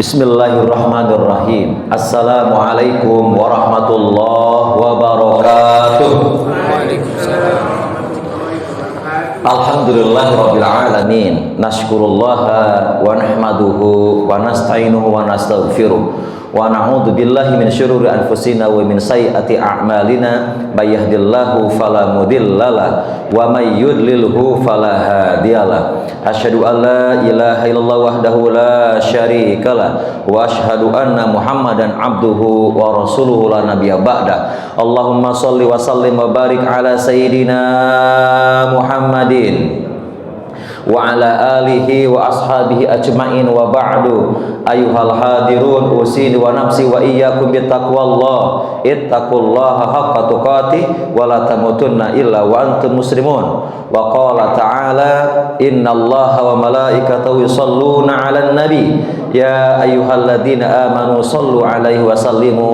Bismillahirrahmanirrahim. Assalamualaikum warahmatullahi wabarakatuh. Alhamdulillahirabbil alamin. Nashkurullaha wa nahmaduhu wa nasta'inuhu wa nastaghfiruh. Wa na'udzu billahi min syururi anfusina wa min sayyiati a'malina. May yahdihillahu fala mudhillalah wa may yudlilhu fala hadiyalah. Asyhadu an la ilaha illallah wahdahu la syarikalah wa asyhadu anna Muhammadan abduhu wa rasuluhu la nabiyya ba'da. Allahumma shalli wa sallim wa barik ala sayyidina Muhammadin wa ala alihi wa ashabihi ajma'in wa ba'du. Ayuhal hadirun, usini wa nafsi wa iyyakum bittaqwallah. Ittaqullaha haqqa tuqatih wa la tamutunna illa wa antum muslimun. Wa qala ta'ala innallaha wa malaikatahu yusholluna 'alan nabi ya ayyuhalladzina amanu shallu 'alaihi wa sallimu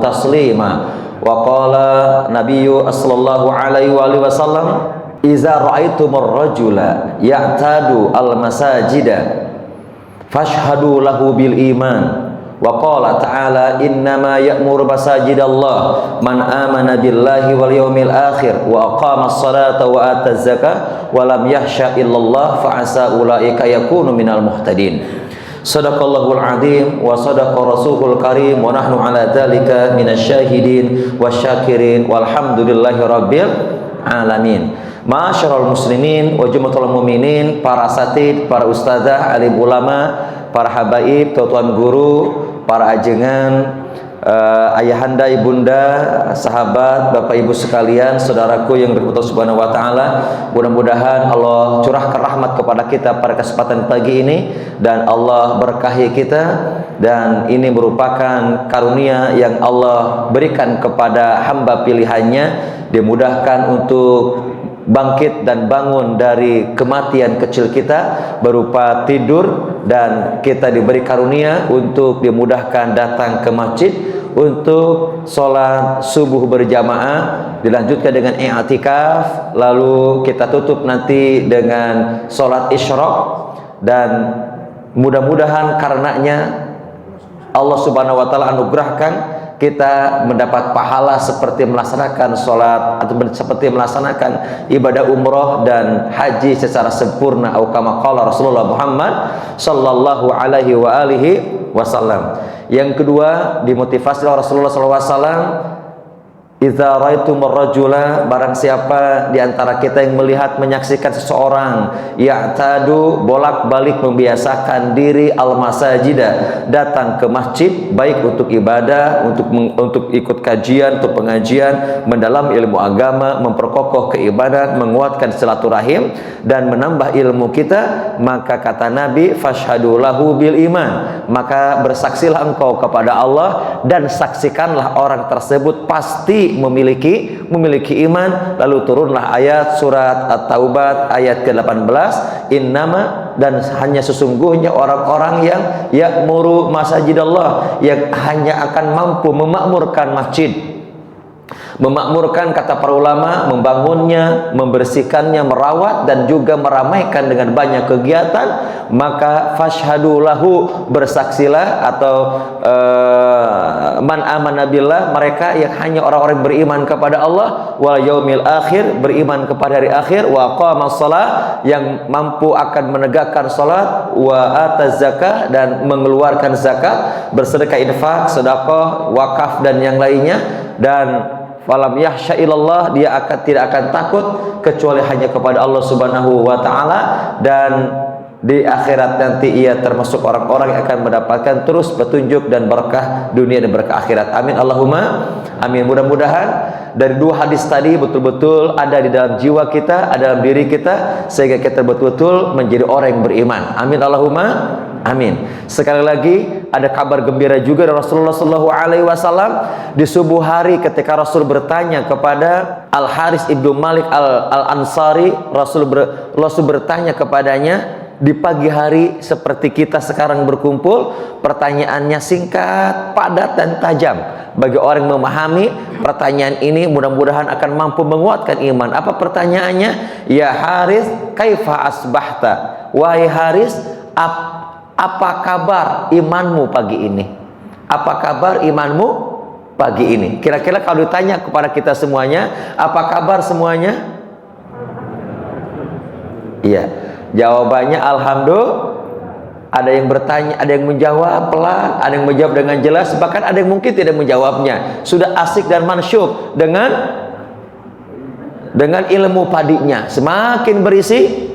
taslima. Wa qala nabiyyu sallallahu alaihi wa sallam iza ra'aitumur rajula ya'tadu al-masajida fashhadu lahu bil iman. Wa qala ta'ala innama ya'muru masajidallah man amana billahi wal yawmil akhir wa aqamas salata wa ataz zakah wa lam yakhsha illallah fa asa ulaika yakunu minal muhtadin. Sadaqallahul azim wa sadaqa rasulul karim wa nahnu ala dzalika minasyahidin wasyakirin walhamdulillahi rabbil alamin. Ma'asyiral muslimin wa jumlatul mu'minin, para asatid, para ustazah, alim ulama, para habaib, tuan guru, para ajengan, ayahanda, ibunda, sahabat, bapak ibu sekalian, saudaraku yang dirahmati Allah Subhanahu wa taala. Mudah-mudahan Allah curahkan rahmat kepada kita pada kesempatan pagi ini dan Allah berkahi kita, dan ini merupakan karunia yang Allah berikan kepada hamba pilihannya, dimudahkan untuk bangkit dan bangun dari kematian kecil kita berupa tidur, dan kita diberi karunia untuk dimudahkan datang ke masjid untuk sholat subuh berjamaah, dilanjutkan dengan i'tikaf, lalu kita tutup nanti dengan sholat isyraq, dan mudah-mudahan karenanya Allah Subhanahu wa taala anugerahkan kita mendapat pahala seperti melaksanakan sholat atau seperti melaksanakan ibadah umroh dan haji secara sempurna, atau kama qala Rasulullah Muhammad sallallahu alaihi wa alihi wasallam. Yang kedua, dimotivasi oleh Rasulullah sallallahu alaihi wasallam, idza ra'aitumur rajula, barang siapa di antara kita yang melihat, menyaksikan seseorang ya'tadu, bolak-balik membiasakan diri al-masajida, datang ke masjid, baik untuk ibadah, untuk ikut kajian, untuk pengajian, mendalam ilmu agama, memperkokoh keimanan, menguatkan silaturahim dan menambah ilmu kita, maka kata Nabi fashhadu lahu bil iman, maka bersaksilah engkau kepada Allah dan saksikanlah orang tersebut pasti memiliki iman. Lalu turunlah ayat surat At-Taubah ayat ke-18, innama, dan hanya sesungguhnya orang-orang yang ya'muru masajidallah, yang hanya akan mampu memakmurkan masjid. Memakmurkan, kata para ulama, membangunnya, membersihkannya, merawat, dan juga meramaikan dengan banyak kegiatan. Maka fashhadu lahu, bersaksilah, atau man amana billah, mereka yang hanya orang-orang beriman kepada Allah, wal yaumil akhir, beriman kepada hari akhir, wa aqamas shalah, yang mampu akan menegakkan salat, wa ataz zakah, dan mengeluarkan zakat, bersedekah, infak, sedekah, wakaf, dan yang lainnya. Dan falam yahsya ilallah, dia tidak akan takut kecuali hanya kepada Allah Subhanahu wa taala, dan di akhirat nanti ia termasuk orang-orang yang akan mendapatkan terus petunjuk dan berkah dunia dan berkah akhirat. Amin Allahumma amin. Mudah-mudahan dari dua hadis tadi betul-betul ada di dalam jiwa kita, ada dalam diri kita, sehingga kita betul-betul menjadi orang yang beriman. Amin Allahumma amin. Sekali lagi ada kabar gembira juga dari Rasulullah sallallahu alaihi wasallam di subuh hari ketika Rasul bertanya kepada Al Haris ibnu Malik Al Ansari. Rasul bertanya kepadanya di pagi hari seperti kita sekarang berkumpul. Pertanyaannya singkat, padat, dan tajam. Bagi orang yang memahami pertanyaan ini, mudah-mudahan akan mampu menguatkan iman. Apa pertanyaannya? Ya Haris, kaifa asbahta? Wahai Haris, apa kabar imanmu pagi ini? Apa kabar imanmu pagi ini? Kira-kira kalau ditanya kepada kita semuanya, apa kabar semuanya? Iya, jawabannya alhamdulillah. Ada yang bertanya, ada yang menjawab pelan, ada yang menjawab dengan jelas, bahkan ada yang mungkin tidak menjawabnya. Sudah asik dan mansyuk dengan ilmu padinya. Semakin berisi,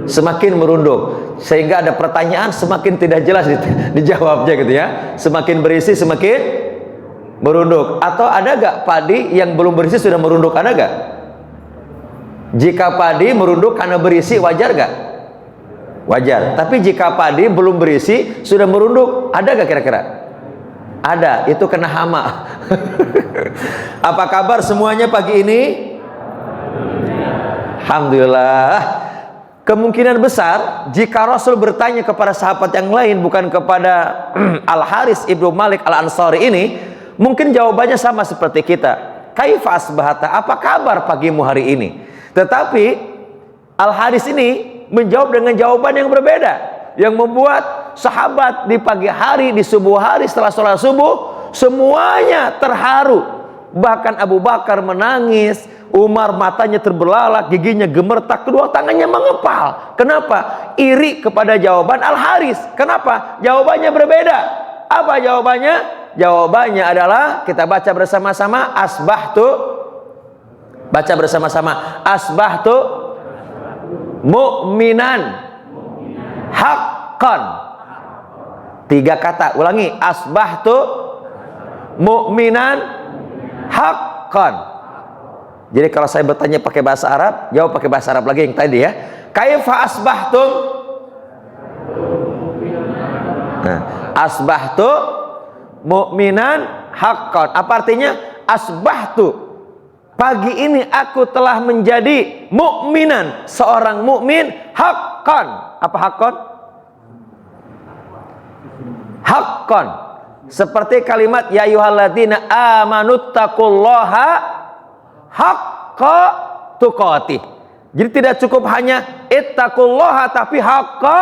semakin merunduk. Sehingga ada pertanyaan semakin tidak jelas dijawabnya gitu ya. Semakin berisi semakin merunduk. Atau ada gak padi yang belum berisi sudah merunduk? Ada gak? Jika padi merunduk karena berisi, wajar gak? Wajar. Tapi jika padi belum berisi sudah merunduk, ada gak kira-kira? Ada. Itu kena hama. Apa kabar semuanya pagi ini? Alhamdulillah. Kemungkinan besar jika Rasul bertanya kepada sahabat yang lain, bukan kepada Al-Haris ibnu Malik Al-Ansari ini, mungkin jawabannya sama seperti kita. Kaifa asbahata? Apa kabar pagimu hari ini? Tetapi Al-Haris ini menjawab dengan jawaban yang berbeda, yang membuat sahabat di pagi hari, di subuh hari setelah sholat subuh semuanya terharu. Bahkan Abu Bakar menangis, Umar matanya terbelalak, giginya gemertak, kedua tangannya mengepal. Kenapa? Iri kepada jawaban Al-Haris. Kenapa? Jawabannya berbeda. Apa jawabannya? Jawabannya adalah, kita baca bersama-sama, asbahtu. Baca bersama-sama, asbahtu mu'minan haqqan. 3 kata, ulangi, asbahtu mu'minan haqqan. Jadi kalau saya bertanya pakai bahasa Arab, jawab pakai bahasa Arab lagi yang tadi ya. Kaifa asbahtum? Nah, asbahtu mu'minan haqqan. Apa artinya? Asbahtu, pagi ini aku telah menjadi mukminan, seorang mukmin haqqan. Apa haqqan? Haqqan. Seperti kalimat ya ayyuhalladzina amanuttaqullaha haqqa tuqatih. Jadi tidak cukup hanya ittaqullaha, tapi haqqa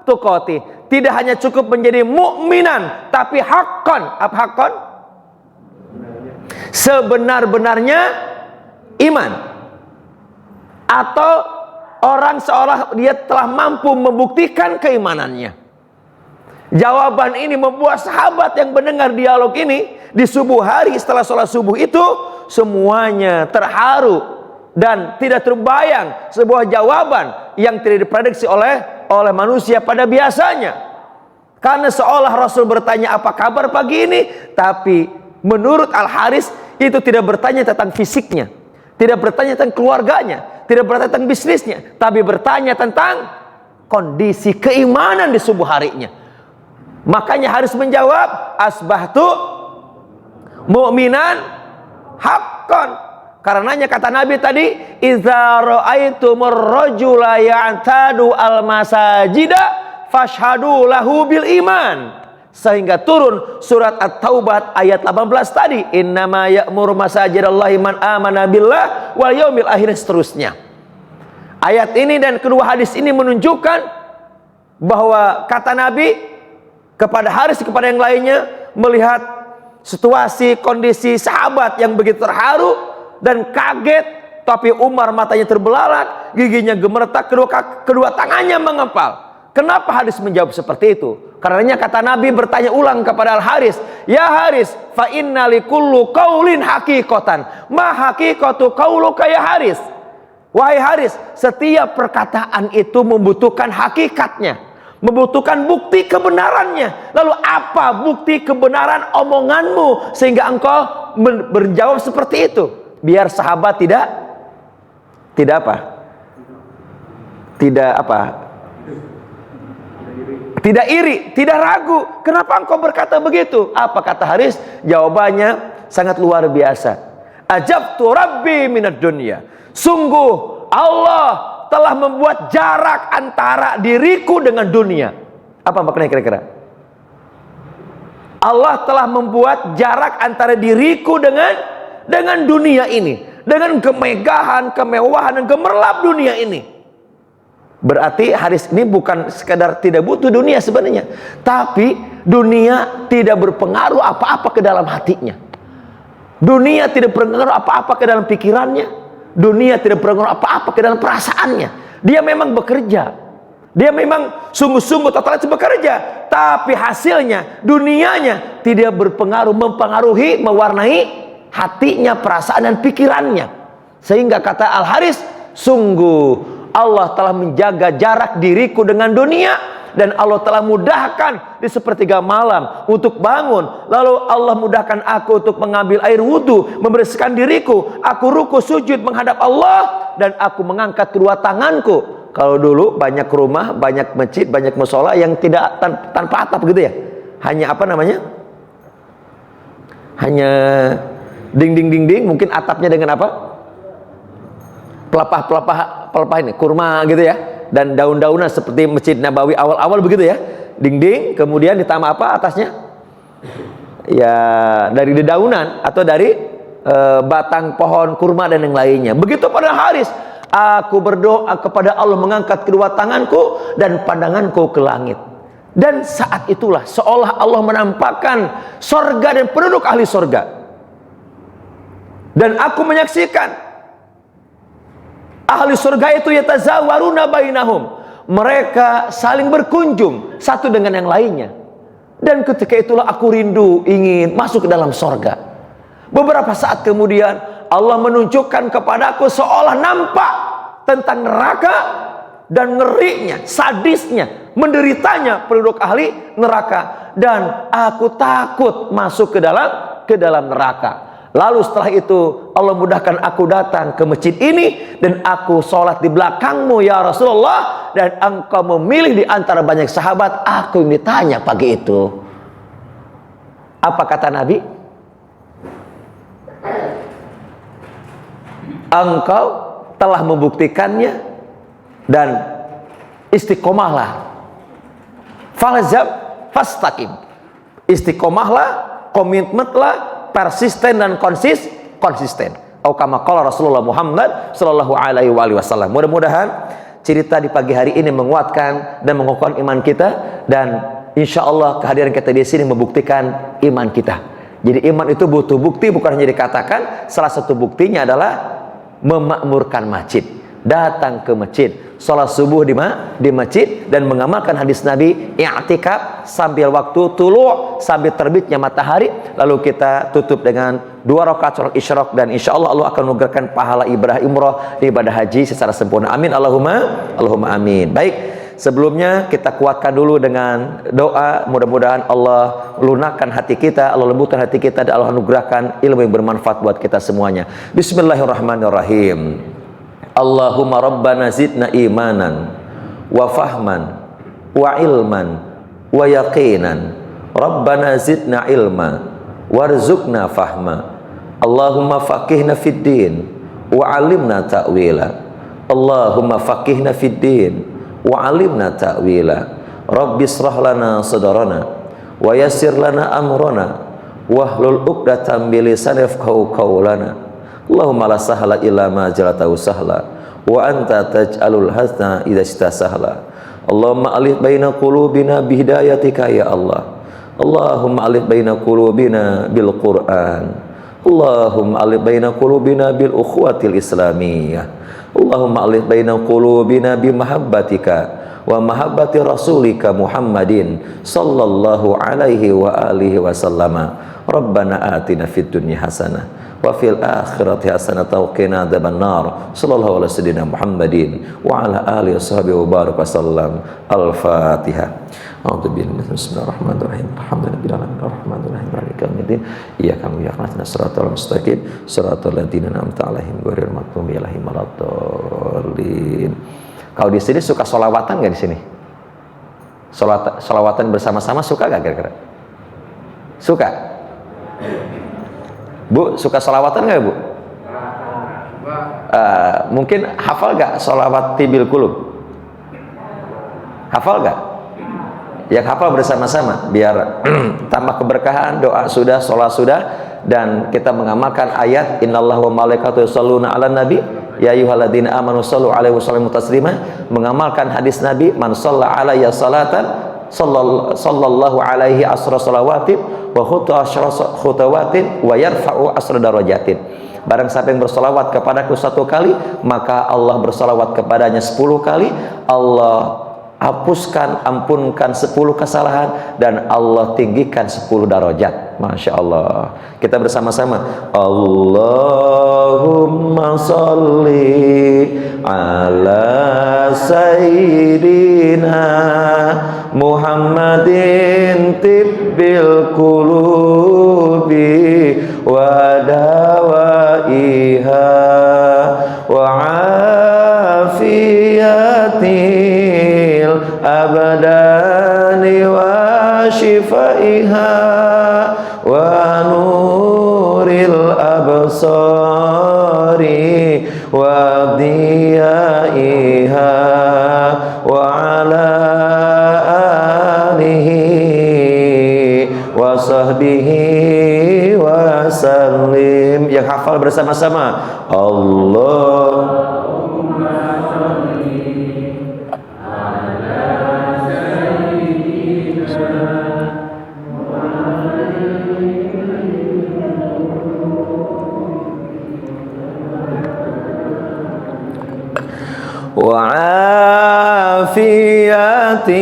tuqatih. Tidak hanya cukup menjadi mukminan, tapi haqqan. Apa haqqan? Sebenar-benarnya iman, atau orang seolah dia telah mampu membuktikan keimanannya. Jawaban ini membuat sahabat yang mendengar dialog ini di subuh hari setelah sholat subuh itu semuanya terharu dan tidak terbayang sebuah jawaban yang tidak diprediksi oleh manusia pada biasanya. Karena seolah Rasul bertanya apa kabar pagi ini, tapi menurut Al-Haris itu tidak bertanya tentang fisiknya, tidak bertanya tentang keluarganya, tidak bertanya tentang bisnisnya, tapi bertanya tentang kondisi keimanan di subuh harinya. Makanya harus menjawab asbahtu mu'minan haqqan. Karenanya kata Nabi tadi, idza ra'aitumur rajula ya'tadu al-masajida fashhadu lahu bil iman. Sehingga turun surat At-Taubah ayat 18 tadi, innama ya'muru masajidallahi man amana billah wal yaumil akhir, seterusnya. Ayat ini dan kedua hadis ini menunjukkan bahwa kata Nabi kepada Haris, kepada yang lainnya, melihat situasi kondisi sahabat yang begitu terharu dan kaget, tapi Umar matanya terbelalak, giginya gemeretak, kedua tangannya mengepal. Kenapa Haris menjawab seperti itu? Karenanya kata Nabi bertanya ulang kepada Al-Haris, ya Haris, fa inna likullu qaulin haqiqatan, ma haqiqatu qauluka ya Haris? Wahai Haris, setiap perkataan itu membutuhkan hakikatnya, membutuhkan bukti kebenarannya. Lalu apa bukti kebenaran omonganmu sehingga engkau berjawab seperti itu? Biar sahabat tidak apa? Tidak iri, tidak ragu. Kenapa engkau berkata begitu? Apa kata Haris? Jawabannya sangat luar biasa. Ajabtu rabbi minad dunya. Sungguh Allah telah membuat jarak antara diriku dengan dunia. Apa maknanya kira-kira? Allah telah membuat jarak antara diriku dengan dunia ini, dengan kemegahan, kemewahan dan gemerlap dunia ini. Berarti hadis ini bukan sekadar tidak butuh dunia sebenarnya, tapi dunia tidak berpengaruh apa-apa ke dalam hatinya. Dunia tidak berpengaruh apa-apa ke dalam pikirannya. Dunia tidak berpengaruh apa-apa ke dalam perasaannya. Dia memang bekerja, dia memang sungguh-sungguh total bekerja, tapi hasilnya, dunianya tidak berpengaruh, mempengaruhi, mewarnai hatinya, perasaan dan pikirannya. Sehingga kata Al-Haris, sungguh Allah telah menjaga jarak diriku dengan dunia, dan Allah telah mudahkan di sepertiga malam untuk bangun. Lalu Allah mudahkan aku untuk mengambil air wudhu, membersihkan diriku. Aku ruku sujud menghadap Allah, dan aku mengangkat kedua tanganku. Kalau dulu banyak rumah, banyak masjid, banyak musola yang tidak tanpa atap gitu ya. Hanya apa namanya? Hanya dinding-dinding, mungkin atapnya dengan apa? Pelepah ini, kurma gitu ya, dan daun-daunan seperti Masjid Nabawi awal-awal begitu ya. Dinding, kemudian ditambah apa atasnya? Ya dari dedaunan atau dari batang pohon kurma dan yang lainnya. Begitu pada Haris, aku berdoa kepada Allah, mengangkat kedua tanganku dan pandanganku ke langit. Dan saat itulah seolah Allah menampakkan sorga dan penduduk ahli sorga. Dan aku menyaksikan ahli surga itu yatazawaruna bainahum, mereka saling berkunjung satu dengan yang lainnya. Dan ketika itulah aku rindu ingin masuk ke dalam surga. Beberapa saat kemudian Allah menunjukkan kepadaku seolah nampak tentang neraka dan ngerinya, sadisnya, menderitanya penduduk ahli neraka, dan aku takut masuk ke dalam neraka. Lalu setelah itu Allah mudahkan aku datang ke masjid ini, dan aku sholat di belakangmu ya Rasulullah, dan engkau memilih di antara banyak sahabat. Aku yang ditanya pagi itu. Apa kata Nabi? Engkau telah membuktikannya, dan istiqomahlah. Falzam fastaqim. Istiqomahlah, komitmenlah, persisten dan konsisten. Atau kama qala Rasulullah Muhammad sallallahu alaihi wasallam. Mudah-mudahan cerita di pagi hari ini menguatkan dan mengokohkan iman kita, dan insya Allah kehadiran kita di sini membuktikan iman kita. Jadi iman itu butuh bukti, bukan hanya dikatakan. Salah satu buktinya adalah memakmurkan masjid, datang ke masjid, sholat subuh di masjid, dan mengamalkan hadis Nabi, i'tikaf sambil waktu tulu', sambil terbitnya matahari. Lalu kita tutup dengan 2 rakaat sholat isyraq, dan insya Allah Allah akan menganugerahkan pahala ibadah umrah di ibadah haji secara sempurna. Amin Allahumma amin. Baik, sebelumnya kita kuatkan dulu dengan doa. Mudah-mudahan Allah lunakkan hati kita, Allah lembutkan hati kita, dan Allah anugerahkan ilmu yang bermanfaat buat kita semuanya. Bismillahirrahmanirrahim. Allahumma rabbana zidna imanan wa fahman wa ilman wa yaqinan. Rabbana zidna ilma warzuqna fahma. Allahumma faqihna fid din wa alimna ta'wila. Allahumma faqihna fid din wa alimna ta'wila. Rabbi israh lana sadrana wa yassir lana amrana wahlul 'uqdatam min lisani yafqahu qawlana. Allahumma la sahla illa ma jalatahu sahla wa anta taj'alul hazna idza syita sahla. Allahumma alif baina qulubina bihidayatika ya Allah. Allahumma alif baina qulubina bil Qur'an. Allahumma alif baina qulubina bil ukhuwatil islamiyah. Allahumma alif baina qulubina bi mahabbatika wa mahabbati rasulika Muhammadin sallallahu alaihi wa alihi wasallama. Rabbana atina fid dunya hasanah wa fil akhirati hasanatan wa qina adzabannar. Sallallahu alaihi wasallam Muhammadin wa ala alihi washabihi wa baraka wasallam. Al-Fatihah. A'udzu billahi bismillahirrahmanirrahim. Alhamdulillahi rabbil alamin maliki yaumiddin. Iyyaka na'budu wa iyyaka nasta'in. Shiratal mustaqim. Shiratal ladzina an'amta 'alaihim ghairil maghdubi 'alaihim waladdallin. Kalau di sini suka sholawatan nggak di sini? Sholawatan bersama-sama suka nggak kira-kira? Suka? Bu, suka sholawatan nggak Bu? Mungkin hafal nggak sholawat tibil kulub? Hafal nggak? Yang hafal bersama-sama biar tambah keberkahan. Doa sudah, sholat sudah, dan kita mengamalkan ayat innallaha wa malaikatahu yusholluna 'alan nabi Ya ayyuhalladzina amanu shallu alaihi wasallimu taslima, mengamalkan hadis Nabi, man shalla alayya salatan sallallahu alaihi asra salawatin wa khuta asyra khutawatin wa yarfa'u asra darajatin. Barang siapa yang bersolawat kepadaku 1 kali, maka Allah bersolawat kepadanya 10 kali. Allah hapuskan, ampunkan 10 kesalahan, dan Allah tinggikan 10 darajat. Masya Allah. Kita bersama-sama, Allahumma sholli ala sayyidina Muhammadin tibbil qulubi wa dawaiha wa afiyatil abdani wa shifaiha wa nuril absari wa diyaiha wa ala alihi wa sahbihi wa sallim. Yang hafal bersama-sama, Allah wa afiyatil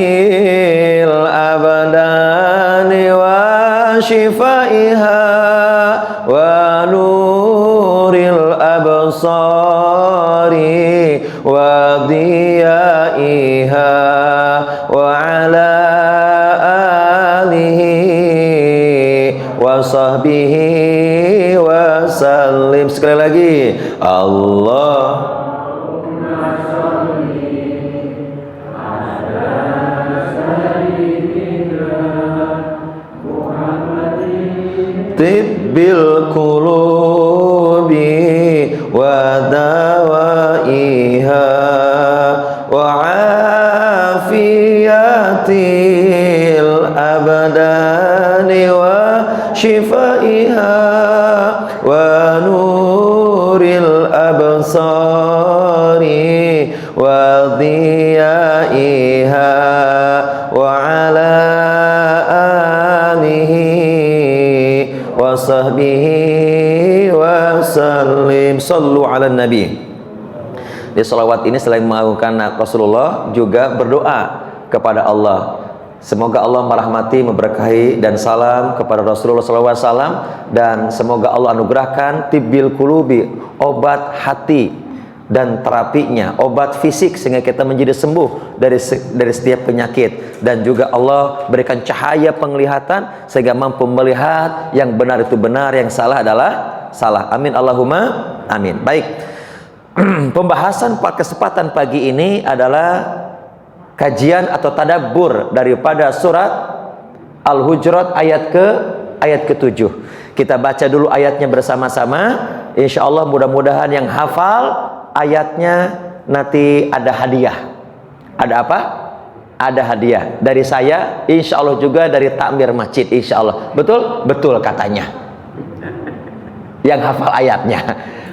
abdani wa shifaiha wa nuril absari wa diyaiha wa ala alihi wa sahbihi wa sallim. Sekali lagi, Allah tibbil qulubi wa dawaiha wa afiyatil abdani wa shifaiha wa nuril absari wa diyaiha wa ala wa sahbihi wa sallim. Sallu ala nabi. Di salawat ini selain melakukan Rasulullah, juga berdoa kepada Allah. Semoga Allah merahmati, memberkahi dan salam kepada Rasulullah SAW, dan semoga Allah anugerahkan tibbil qulubi, obat hati dan terapinya, obat fisik sehingga kita menjadi sembuh dari setiap penyakit, dan juga Allah berikan cahaya penglihatan sehingga mampu melihat yang benar itu benar, yang salah adalah salah. Amin Allahumma amin. Baik, pembahasan kesempatan pagi ini adalah kajian atau tadabbur daripada surat Al-Hujurat ayat ke-7. Kita baca dulu ayatnya bersama-sama. Insya Allah mudah-mudahan yang hafal ayatnya nanti ada hadiah. Ada apa? Ada hadiah dari saya, insya Allah juga dari takmir masjid, insya Allah. Betul? Betul katanya. Yang hafal ayatnya.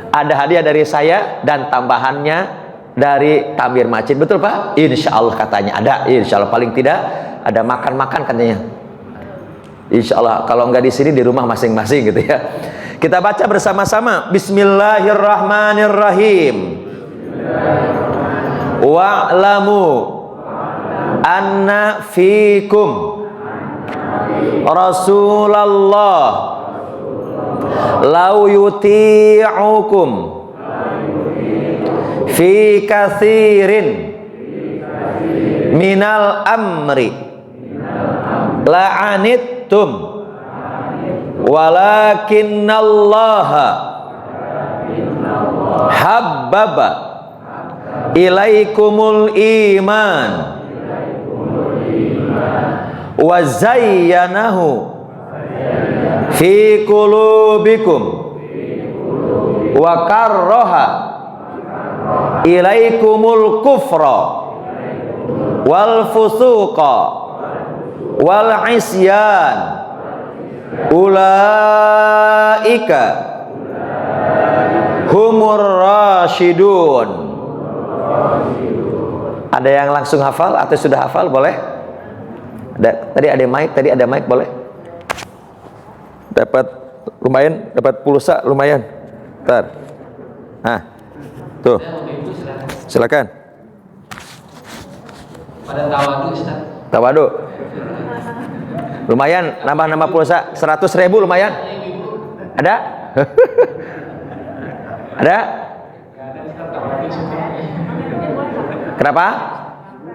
Ada hadiah dari saya dan tambahannya dari takmir masjid. Betul Pak? Insya Allah katanya ada. Insya Allah, paling tidak ada makan-makan katanya. Insya Allah, kalau nggak di sini di rumah masing-masing gitu ya. Kita baca bersama-sama. Bismillahirrahmanirrahim. Wa'lamu anna fikum Rasulullah law yuti'ukum fi katsirin minal amri la'anittum walakinnallaha habbaba ilaikumul iman wa zayyanahu fi qulubikum wa karraha ilaikumul kufra wal fusuqa wal isyan ulaika humur rasyidun. Ada yang langsung hafal atau sudah hafal? Boleh? Tadi ada mic, boleh? Dapat lumayan, dapat pulsa lumayan. Ntar. Nah, tuh. Silakan. Pada tawadu, Ustaz. Tawadu. Lumayan, nambah pulsa 100.000 lumayan. Ada? Ada? Kenapa?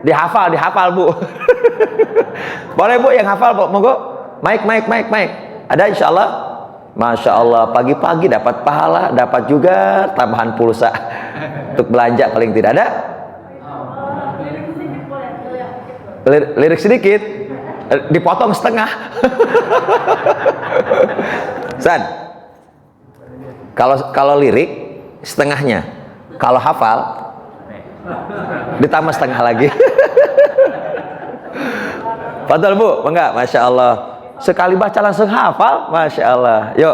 Dihafal Bu. Boleh Bu yang hafal Bu, monggo. Mic. Ada insyaallah. Masya Allah, pagi-pagi dapat pahala, dapat juga tambahan pulsa untuk belanja paling tidak. Ada? Lirik sedikit, dipotong setengah. San, kalau lirik setengahnya, kalau hafal ditambah setengah lagi. Padahal Bu, enggak, Masya Allah. Sekali baca langsung hafal, Masya Allah. Yuk.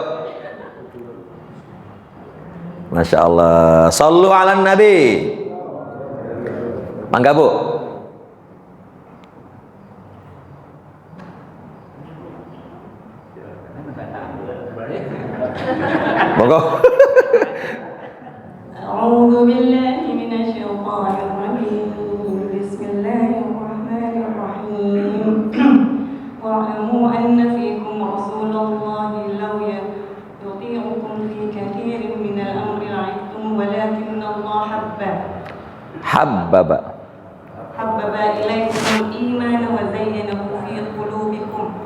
Masya Allah. Sallu ala Nabi. Mangga Bu. Monggo. A'udzu billahi minasyaitonir rajim. Bismillahirrahmanirrahim. Wa'lamu anna fikum rasulallahi law yuti'ukum fi katsirin minal amri la'ibtum walakinna Allah habbaba ilaykum al-iman wa zayyanahu fi qulubikum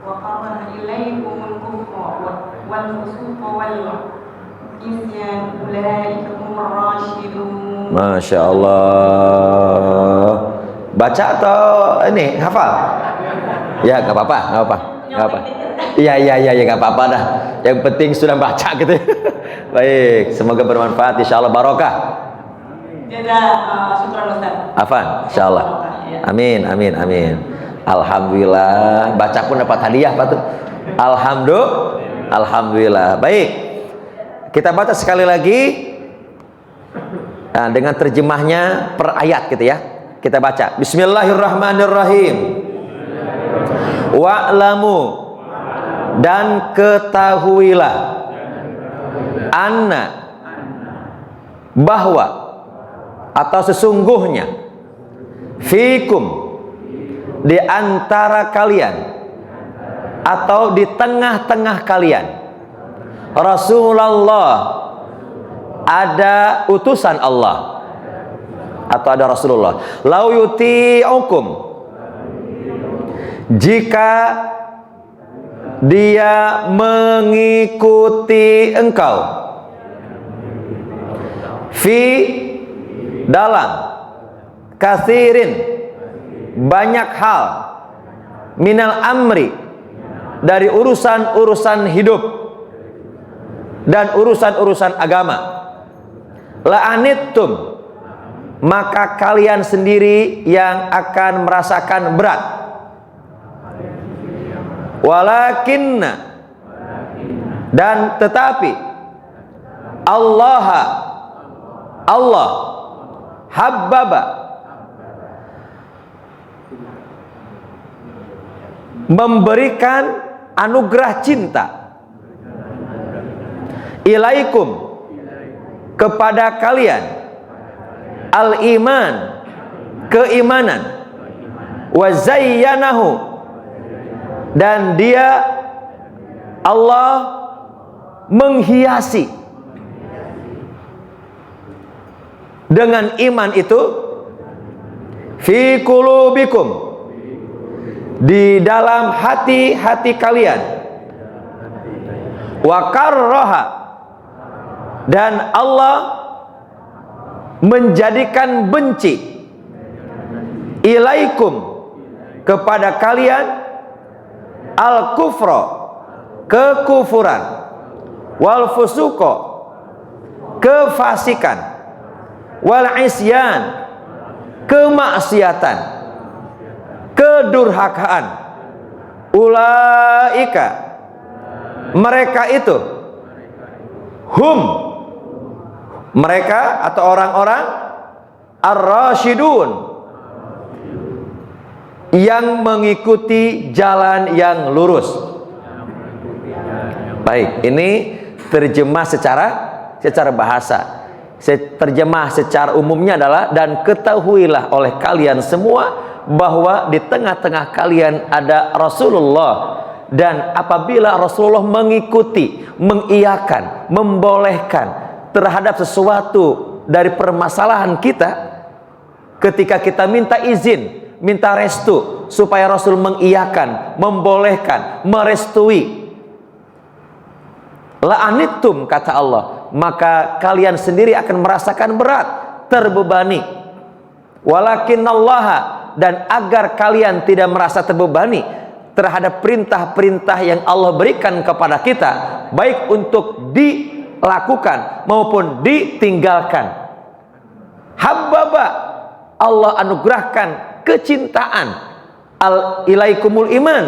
wa karaha ilaykum al-kufra wal fusuqa wal isyan ulaika humur rasyidun. Masya Allah. Baca atau ini hafal? Ya, nggak apa-apa. Iya, nggak apa-apa dah. Yang penting sudah baca gitu. Baik, semoga bermanfaat. Insya Allah barokah. Syukran Ustaz. Afan, insya Allah. Amin. Alhamdulillah. Baca pun dapat hadiah Pak tuh. Alhamdulillah. Baik. Kita baca sekali lagi. Nah, dengan terjemahnya per ayat gitu ya. Kita baca. Bismillahirrahmanirrahim. Wa'lamu, dan ketahuilah, anna, bahwa atau sesungguhnya, fikum, di antara kalian atau di tengah-tengah kalian, Rasulullah, ada utusan Allah atau ada Rasulullah. Lau yuti'ukum, jika dia mengikuti engkau, fi, dalam, katsirin, banyak hal, minal amri, dari urusan-urusan hidup dan urusan-urusan agama, la'anittum, maka kalian sendiri yang akan merasakan berat. Walakinna, dan tetapi, Allah habbaba, memberikan anugerah cinta, ilaikum, kepada kalian, al-iman, keimanan, wa zayyanahu, dan dia Allah menghiasi dengan iman itu, fi qulubikum, di dalam hati-hati kalian, wa karraha, dan Allah menjadikan benci, ilaikum, kepada kalian, al-kufra, kekufuran, wal fusuqa, kefasikan, wal isyan, kemaksiatan, kedurhakaan, ulaika, mereka itu, hum, Mereka atau orang-orang ar-rasyidun, yang mengikuti jalan yang lurus. Baik, ini terjemah secara bahasa. Terjemah secara umumnya adalah, dan ketahuilah oleh kalian semua bahwa di tengah-tengah kalian ada Rasulullah, dan apabila Rasulullah mengikuti, mengiyakan, membolehkan terhadap sesuatu dari permasalahan kita, ketika kita minta izin, minta restu supaya Rasul mengiyakan, membolehkan, merestui, la'anittum, kata Allah, maka kalian sendiri akan merasakan berat, terbebani. Walakinallaha, dan agar kalian tidak merasa terbebani terhadap perintah-perintah yang Allah berikan kepada kita, baik untuk dilakukan maupun ditinggalkan. Habbaba, Allah anugerahkan kecintaan ilaikumul iman,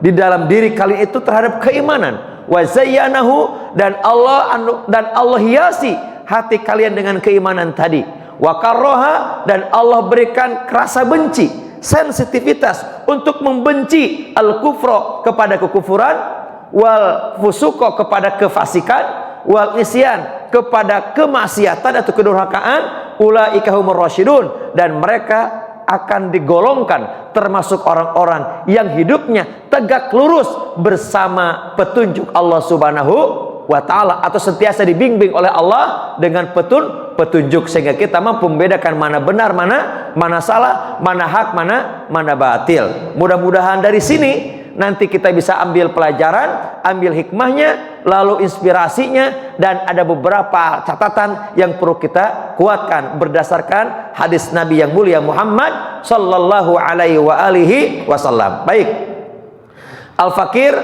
di dalam diri kalian itu terhadap keimanan. Wa zayyanahu, dan Allah hiasi hati kalian dengan keimanan tadi. Wa karroha, dan Allah berikan rasa benci, sensitivitas untuk membenci al-kufra, kepada kekufuran, wal fusuqa, kepada kefasikan, wal isyan, kepada kemaksiatan atau kedurhakaan, ulaika humur rasyidun, dan mereka akan digolongkan termasuk orang-orang yang hidupnya tegak lurus bersama petunjuk Allah Subhanahu wa ta'ala, atau sentiasa dibimbing oleh Allah dengan petunjuk, sehingga kita mampu membedakan mana benar, mana salah, mana hak, mana batil. Mudah-mudahan dari sini nanti kita bisa ambil pelajaran, ambil hikmahnya, lalu inspirasinya, dan ada beberapa catatan yang perlu kita kuatkan berdasarkan hadis Nabi yang mulia Muhammad sallallahu alaihi wa alihi wasallam. Baik, Al-Fakir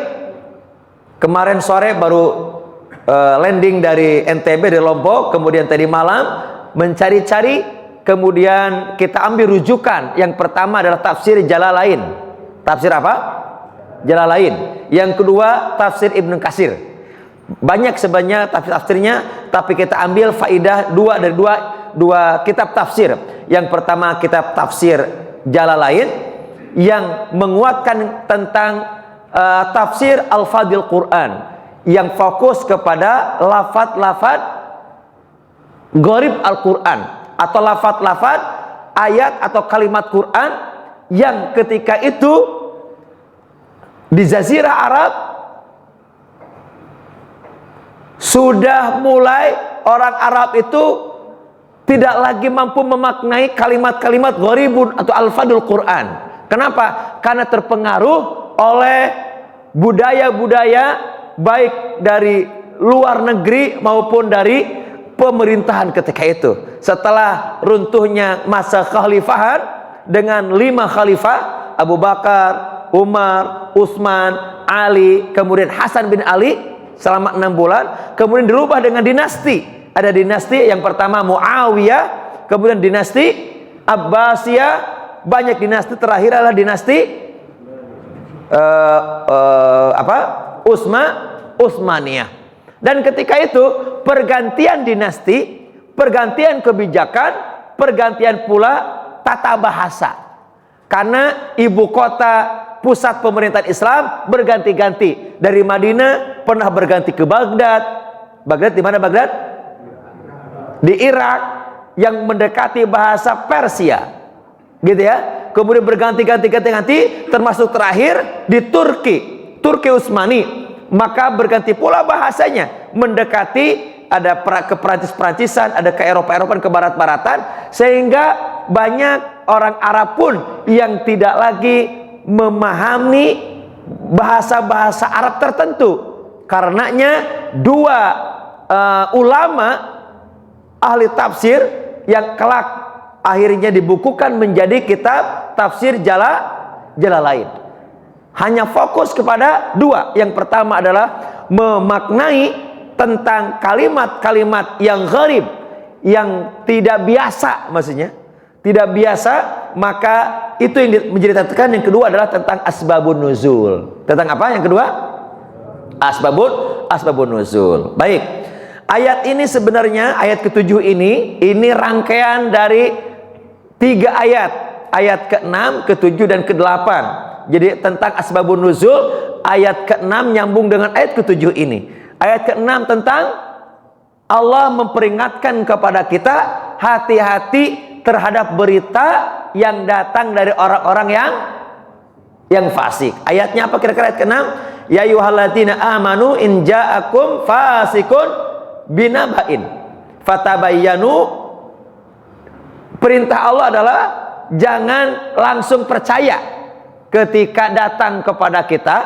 kemarin sore baru landing dari NTB, dari Lombok, kemudian tadi malam mencari-cari, kemudian kita ambil rujukan. Yang pertama adalah tafsir Jalalain. Tafsir apa? Jalalain. Yang kedua tafsir Ibnu Katsir. Banyak sebenarnya tafsirnya, tapi kita ambil faidah dari dua kitab tafsir. Yang pertama kitab tafsir Jalalain yang menguatkan tentang tafsir Al-Fadil Quran, yang fokus kepada lafaz-lafaz gharib Al-Quran, atau lafaz-lafaz ayat atau kalimat Quran yang ketika itu di Jazirah Arab sudah mulai orang Arab itu tidak lagi mampu memaknai kalimat-kalimat gharibun atau al-fadul Quran. Kenapa? Karena terpengaruh oleh budaya-budaya baik dari luar negeri maupun dari pemerintahan ketika itu. Setelah runtuhnya masa kekhalifahan dengan 5 khalifah, Abu Bakar, Umar, Utsman, Ali, kemudian Hasan bin Ali selama 6 bulan, kemudian dirubah dengan dinasti. Ada dinasti yang pertama Muawiyah, kemudian dinasti Abbasiyah, banyak dinasti, terakhir adalah dinasti Utsmaniyah. Dan ketika itu pergantian dinasti, pergantian kebijakan, pergantian pula tata bahasa. Karena ibu kota pusat pemerintahan Islam berganti-ganti. Dari Madinah pernah berganti ke Baghdad. Baghdad di mana Baghdad? Di Irak, yang mendekati bahasa Persia. Gitu ya. Kemudian berganti-ganti, termasuk terakhir di Turki Utsmani. Maka berganti pula bahasanya, mendekati, ada ke Perancis-Perancisan, ada ke Eropa-Eropan, ke Barat-Baratan, sehingga banyak orang Arab pun yang tidak lagi memahami bahasa-bahasa Arab tertentu. Karenanya dua ulama ahli tafsir yang kelak akhirnya dibukukan menjadi kitab tafsir Jalalain. Hanya fokus kepada 2. Yang pertama adalah memaknai tentang kalimat-kalimat yang gharib, yang tidak biasa, maksudnya tidak biasa, maka itu yang menceritakan. Yang kedua adalah tentang asbabun nuzul. Tentang apa yang kedua? Asbabun nuzul. Baik, Ayat ini sebenarnya, ayat ke-7 ini rangkaian dari 3 ayat. Ayat ke-6, ke-7, dan ke-8. Jadi tentang asbabun nuzul, ayat ke-6 nyambung dengan ayat ke-7 ini. Ayat ke-6 tentang Allah memperingatkan kepada kita, hati-hati terhadap berita yang datang dari orang-orang yang fasik. Ayatnya apa kira-kira ayat ke-6? Ya ayyuhalladzina amanu in ja'akum fasikun binaba'in fatabayyanu. Perintah Allah adalah jangan langsung percaya ketika datang kepada kita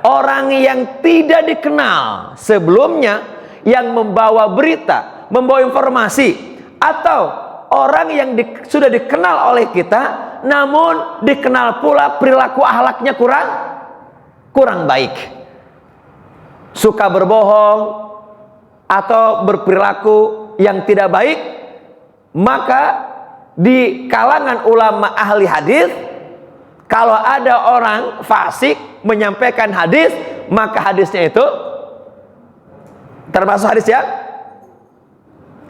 orang yang tidak dikenal sebelumnya, yang membawa berita, membawa informasi, atau orang yang sudah dikenal oleh kita namun dikenal pula perilaku akhlaknya kurang baik, suka berbohong atau berperilaku yang tidak baik. Maka di kalangan ulama ahli hadis, kalau ada orang fasik menyampaikan hadis, maka hadisnya itu termasuk hadis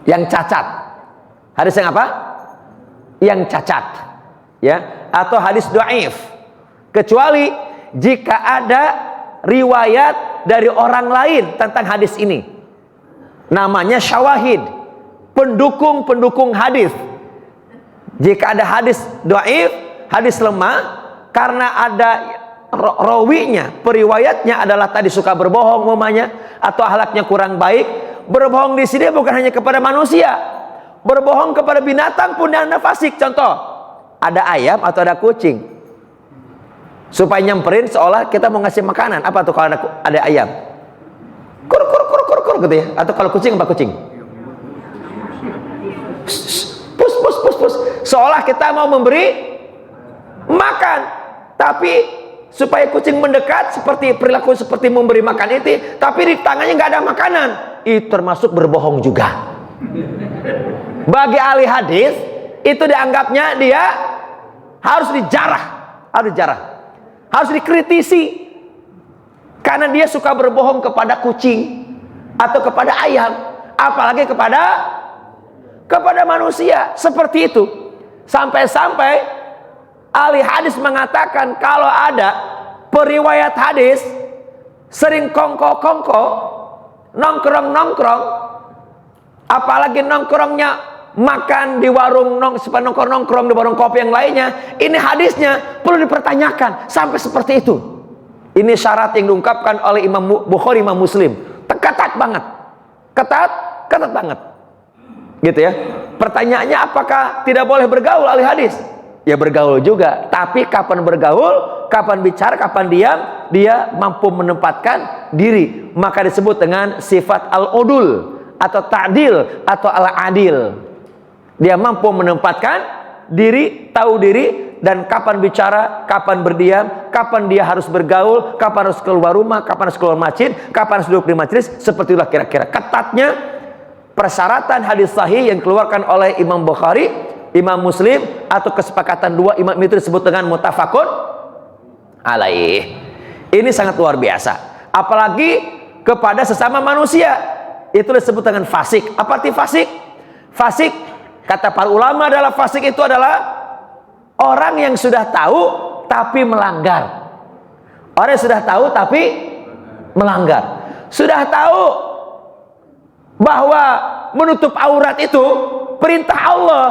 yang cacat. Hadis yang apa? Yang cacat, ya, atau hadis dhaif. Kecuali jika ada riwayat dari orang lain tentang hadis ini, namanya syawahid, pendukung hadis. Jika ada hadis dhaif, hadis lemah, karena ada rawinya, periwayatnya adalah tadi suka berbohong umpamanya, atau akhlaknya kurang baik. Berbohong di sini bukan hanya kepada manusia, berbohong kepada binatang pun Anda fasik. Contoh, ada ayam atau ada kucing, supaya nyamperin seolah kita mau ngasih makanan. Apa tuh kalau ada ayam? Kur kur kur kur kur gitu ya. Atau kalau kucing apa kucing? Pus pus pus pus. Seolah kita mau memberi makan, tapi supaya kucing mendekat, seperti perilaku seperti memberi makan itu, tapi di tangannya nggak ada makanan. Itu termasuk berbohong juga. Bagi ahli hadis itu dianggapnya dia harus dijarah, harus dikritisi, karena dia suka berbohong kepada kucing atau kepada ayam, apalagi kepada manusia. Seperti itu, sampai ahli hadis mengatakan kalau ada periwayat hadis sering kongko-kongko, nongkrong-nongkrong, apalagi nongkrongnya makan di warung, nongkrong di warung kopi yang lainnya, ini hadisnya perlu dipertanyakan. Sampai seperti itu. Ini syarat yang diungkapkan oleh Imam Bukhari, Imam Muslim. Ketat banget, ketat banget, gitu ya. Pertanyaannya, apakah tidak boleh bergaul ahli hadis? Ya bergaul juga, tapi kapan bergaul, kapan bicara, kapan diam, dia mampu menempatkan diri. Maka disebut dengan sifat al-udul atau ta'dil atau al-adil. Dia mampu menempatkan diri, tahu diri, dan kapan bicara, kapan berdiam, kapan dia harus bergaul, kapan harus keluar rumah, kapan harus keluar masjid, kapan harus duduk di majelis. Seperti itulah kira-kira ketatnya persyaratan hadis sahih yang dikeluarkan oleh Imam Bukhari, Imam Muslim, atau kesepakatan dua imam itu disebut dengan muttafaqun alaih. Ini sangat luar biasa, apalagi kepada sesama manusia. Itu disebut dengan fasik. Apa arti fasik? Fasik, kata para ulama, adalah fasik itu adalah orang yang sudah tahu tapi melanggar. Orang yang sudah tahu tapi melanggar. Sudah tahu bahwa menutup aurat itu perintah Allah,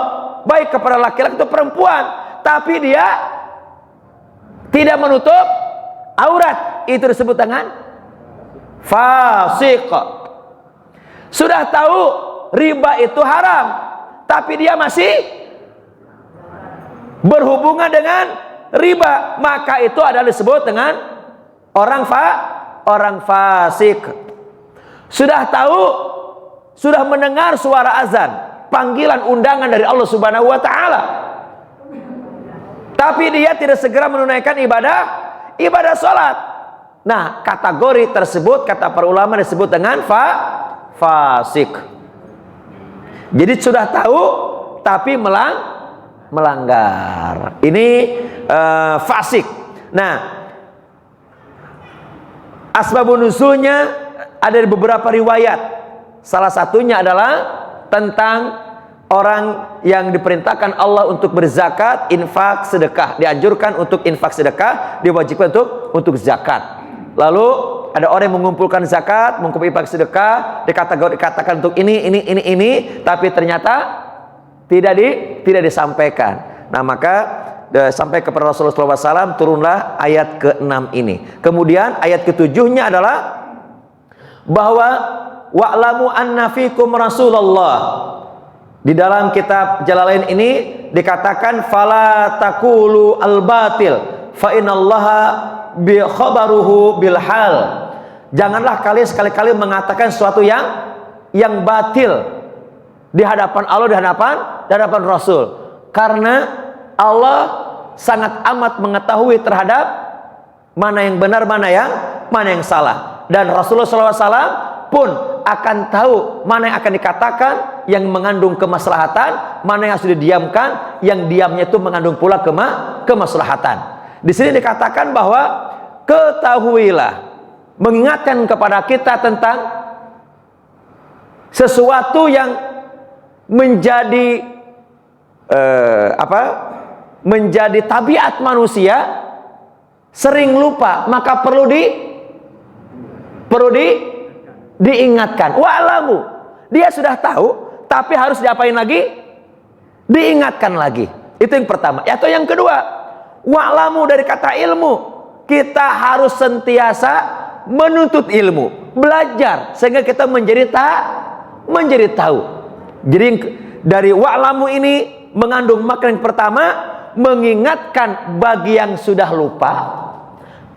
baik kepada laki-laki atau perempuan, tapi dia tidak menutup aurat. Itu disebut dengan fasik. Sudah tahu riba itu haram, tapi dia masih berhubungan dengan riba, maka itu adalah disebut dengan orang fasik. Sudah tahu, sudah mendengar suara azan, panggilan undangan dari Allah Subhanahu wa taala, tapi dia tidak segera menunaikan ibadah salat. Nah, kategori tersebut kata para ulama disebut dengan fasik. Jadi sudah tahu tapi melanggar. Ini fasik. Nah, asbabun nuzulnya ada beberapa riwayat. Salah satunya adalah tentang orang yang diperintahkan Allah untuk berzakat, infak, sedekah. Dianjurkan untuk infak sedekah, diwajibkan untuk zakat. Lalu ada orang yang mengumpulkan zakat, mengumpulkan infak sedekah, dikatakan untuk ini, tapi ternyata tidak disampaikan. Nah, maka sampai kepada Rasulullah SAW turunlah ayat ke-6 ini. Kemudian ayat ke-7-nya adalah bahwa wa'lamu anna fikum Rasulullah. Di dalam kitab Jalalain ini dikatakan fala taqulu al-batil fa innallaha bi khabaruhu bil hal. Janganlah kalian sekali-kali mengatakan sesuatu yang batil di hadapan Allah, di hadapan Rasul. Karena Allah sangat amat mengetahui terhadap mana yang benar, mana yang salah. Dan Rasulullah SAW pun akan tahu mana yang akan dikatakan yang mengandung kemaslahatan, mana yang harus didiamkan, yang diamnya itu mengandung pula kemaslahatan. Di sini dikatakan bahwa ketahuilah, mengingatkan kepada kita tentang sesuatu yang menjadi menjadi tabiat manusia, sering lupa, maka perlu diingatkan. Wa'lamu, dia sudah tahu, tapi harus diapain lagi? Diingatkan lagi. Itu yang pertama. Atau yang kedua, wa'lamu dari kata ilmu, kita harus sentiasa menuntut ilmu, belajar sehingga kita menjadi tahu. Jadi dari wa'lamu ini mengandung makna yang pertama, mengingatkan bagi yang sudah lupa,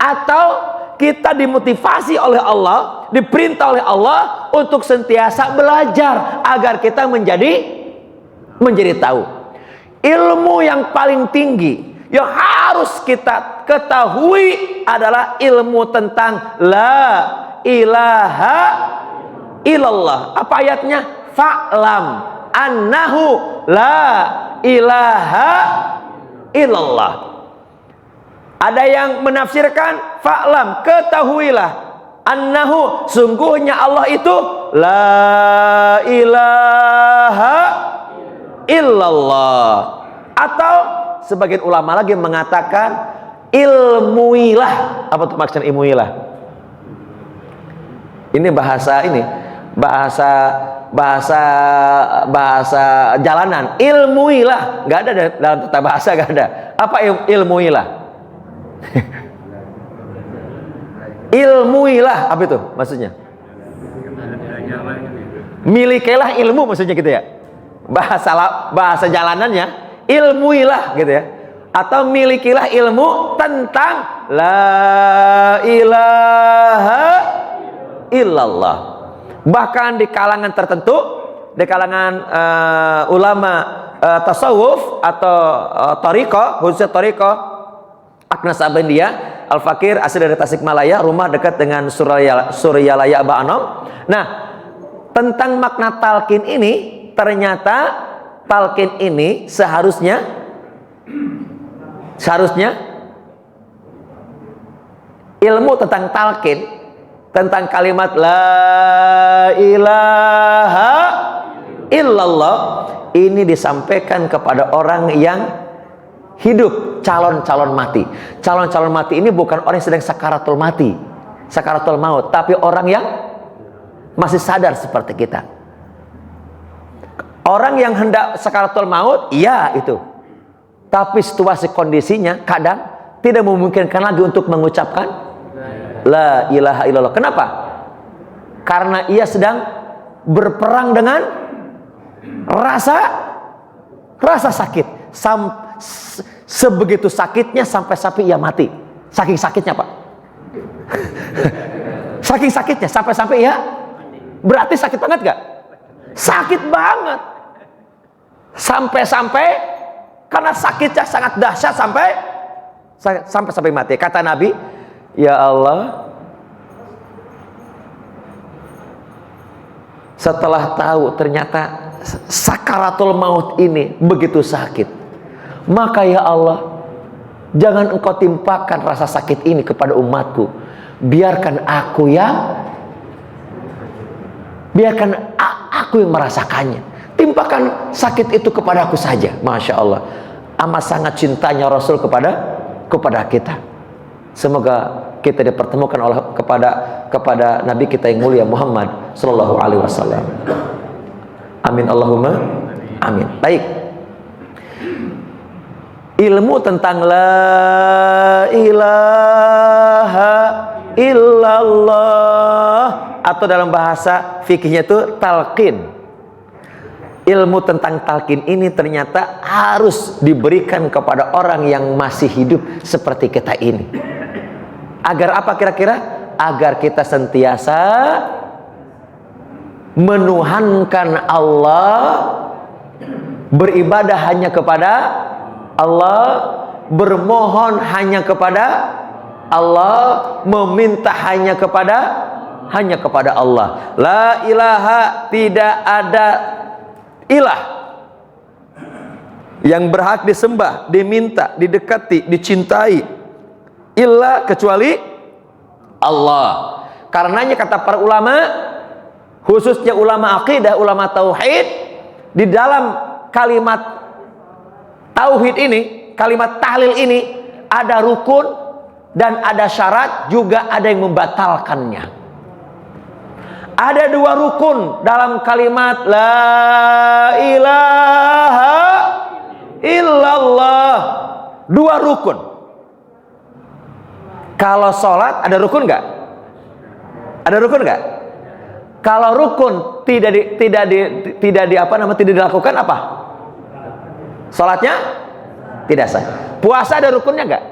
atau kita dimotivasi oleh Allah, diperintah oleh Allah untuk sentiasa belajar agar kita menjadi tahu. Ilmu yang paling tinggi yang harus kita ketahui adalah ilmu tentang la ilaha illallah. Apa ayatnya? Fa'lam annahu la ilaha illallah. Ada yang menafsirkan fa'lam, ketahuilah, annahu, sungguhnya Allah itu la ilaha illallah. Atau sebagian ulama lagi mengatakan ilmuilah. Apa tuh maksudnya ilmuilah? Ini bahasa jalanan. Ilmuilah, nggak ada dalam tata bahasa, nggak ada. Apa ilmuilah? Ilmuilah, apa itu maksudnya? Milikilah ilmu maksudnya gitu ya. Bahasa jalanannya ilmuilah gitu ya. Atau milikilah ilmu tentang la ilaha illallah. Bahkan di kalangan tertentu, di kalangan ulama tasawuf atau thariqah, khususnya thariqah Aknas Abandia, Al-Fakir asli dari Tasikmalaya, rumah dekat dengan Suryalaya Ba'anom. Nah, tentang makna talqin ini, ternyata talqin ini seharusnya ilmu tentang talqin, tentang kalimat la ilaha illallah ini disampaikan kepada orang yang hidup, calon-calon mati. Calon-calon mati ini bukan orang yang sedang sakaratul mati, sakaratul maut, tapi orang yang masih sadar seperti kita. Orang yang hendak sakaratul maut, iya itu. Tapi situasi kondisinya kadang tidak memungkinkan lagi untuk mengucapkan la ilaha illallah. Kenapa? Karena ia sedang berperang dengan rasa sakit. Sebegitu sakitnya sampai ia mati. Saking sakitnya, Pak. Saking sakitnya sampai ia. Berarti sakit banget gak? Sakit banget. Sampai karena sakitnya sangat dahsyat sampai mati. Kata Nabi, ya Allah, setelah tahu ternyata sakaratul maut ini begitu sakit, maka ya Allah, jangan engkau timpakan rasa sakit ini kepada umatku. Biarkan aku yang merasakannya. Timpakan sakit itu kepadaku saja. Masya Allah, amat sangat cintanya Rasul kepada kita. Semoga kita dipertemukan kepada Nabi kita yang mulia Muhammad Sallallahu Alaihi Wasallam. Amin Allahumma amin. Baik, ilmu tentang la ilaha illallah, atau dalam bahasa fikihnya itu talqin. Ilmu tentang talqin ini ternyata harus diberikan kepada orang yang masih hidup seperti kita ini. Agar apa kira-kira? Agar kita sentiasa menuhankan Allah, beribadah hanya kepada Allah, bermohon hanya kepada Allah, meminta hanya kepada Allah. La ilaha, tidak ada ilah yang berhak disembah, diminta, didekati, dicintai illa kecuali Allah. Karenanya kata para ulama, khususnya ulama akidah, ulama tauhid, di dalam kalimat tauhid ini, kalimat tahlil ini ada rukun dan ada syarat, juga ada yang membatalkannya. Ada dua rukun dalam kalimat la ilaha illallah. Dua rukun. Kalau sholat ada rukun nggak? Ada rukun nggak? Kalau rukun tidak dilakukan apa? Sholatnya tidak sah. Puasa ada rukunnya nggak?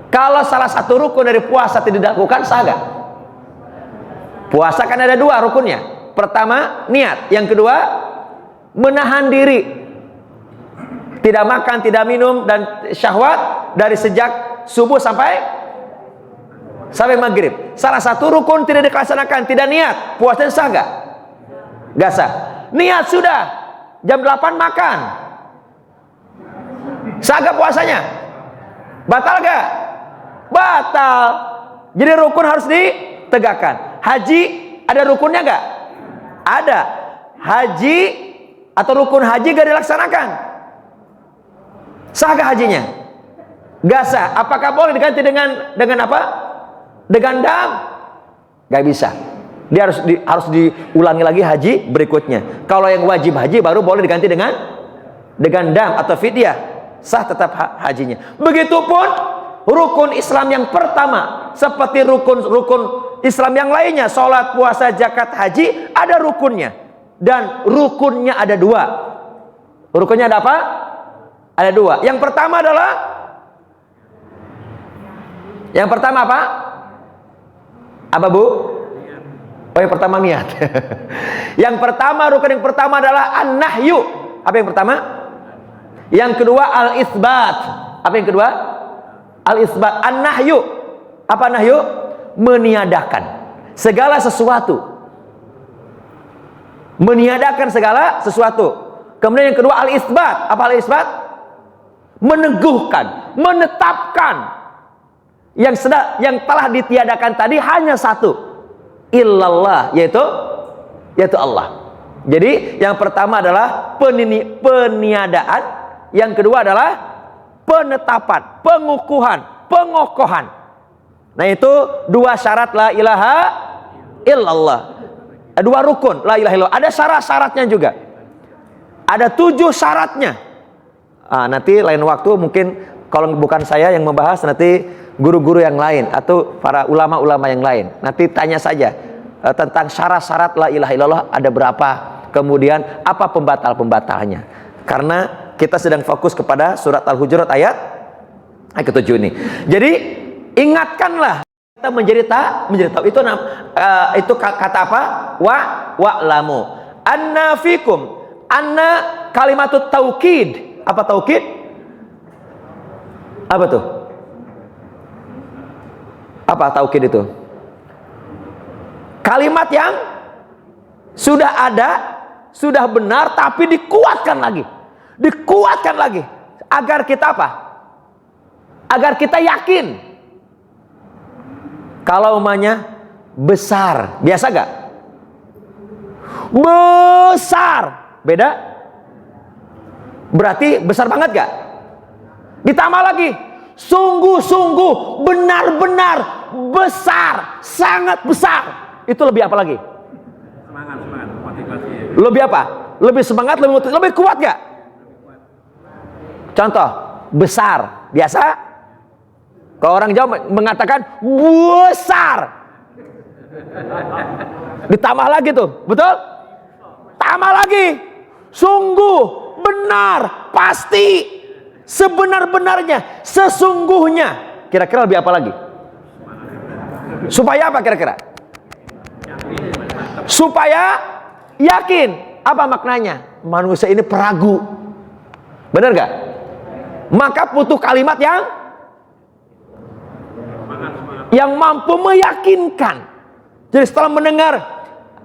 Kalau salah satu rukun dari puasa tidak dilakukan, sah nggak? Puasa kan ada dua rukunnya. Pertama niat, yang kedua menahan diri, tidak makan, tidak minum dan syahwat dari sejak subuh sampai maghrib. Salah satu rukun tidak dilaksanakan, tidak niat, puasanya sah nggak? Nggak sah. Niat sudah jam 8 makan, sah nggak puasanya? Batal nggak? Batal. Jadi rukun harus ditegakkan. Haji ada rukunnya nggak? Ada. Haji atau rukun haji gak dilaksanakan, sah gak hajinya? Gak sah. Apakah boleh diganti dengan apa? Dengan dam? Gak bisa. Dia harus diulangi lagi haji berikutnya. Kalau yang wajib haji baru boleh diganti dengan dam atau fidyah, sah tetap hajinya. Begitupun rukun Islam yang pertama, seperti rukun Islam yang lainnya, sholat, puasa, zakat, haji, ada rukunnya. Dan rukunnya ada dua. Rukunnya ada apa? Ada dua. Yang pertama adalah, yang pertama apa? Apa bu? Oh, yang pertama niat. Yang pertama, rukun yang pertama adalah an-nahyu. Apa yang pertama? Yang kedua al-isbat. Apa yang kedua? Al-isbat. An-nahyu. Apa nahyu? Meniadakan segala sesuatu. Meniadakan segala sesuatu. Kemudian yang kedua al-isbat. Apa al-isbat? Meneguhkan, menetapkan yang telah ditiadakan tadi hanya satu, illallah, yaitu Allah. Jadi yang pertama adalah peniadaan, yang kedua adalah penetapan, pengukuhan, pengokohan. Nah itu dua syarat la ilaha illallah. Dua rukun la ilaha illallah. Ada syarat-syaratnya juga. Ada 7 syaratnya. Nanti lain waktu mungkin kalau bukan saya yang membahas, nanti guru-guru yang lain atau para ulama-ulama yang lain. Nanti tanya saja tentang syarat-syarat la ilaha illallah ada berapa. Kemudian apa pembatal-pembatalnya. Karena kita sedang fokus kepada surat Al-Hujurat ayat ke-7 ini. Jadi ingatkanlah kita menjadi tahu. Itu kata apa? Wa'lamu anna fikum. Anna kalimatut taukid. Apa taukid? Apa tuh? Apa taukid itu? Kalimat yang sudah ada, sudah benar, tapi dikuatkan lagi. Dikuatkan lagi. Agar kita apa? Agar kita yakin. Kalau umumnya besar, biasa gak? besar. Beda? Berarti besar banget gak? Ditambah lagi, sungguh-sungguh, benar-benar besar, sangat besar. Itu lebih apa lagi? Semangat, motivasi. Lebih apa? Lebih semangat, lebih kuat gak? Contoh, besar. Biasa? Kalau orang Jawa mengatakan besar. Ditambah lagi tuh, betul? Tambah lagi, sungguh, benar, pasti, sebenar-benarnya, sesungguhnya. Kira-kira lebih apa lagi? Supaya apa kira-kira? Supaya yakin. Apa maknanya? Manusia ini peragu. Benar gak? Maka butuh kalimat yang mampu meyakinkan. Jadi setelah mendengar,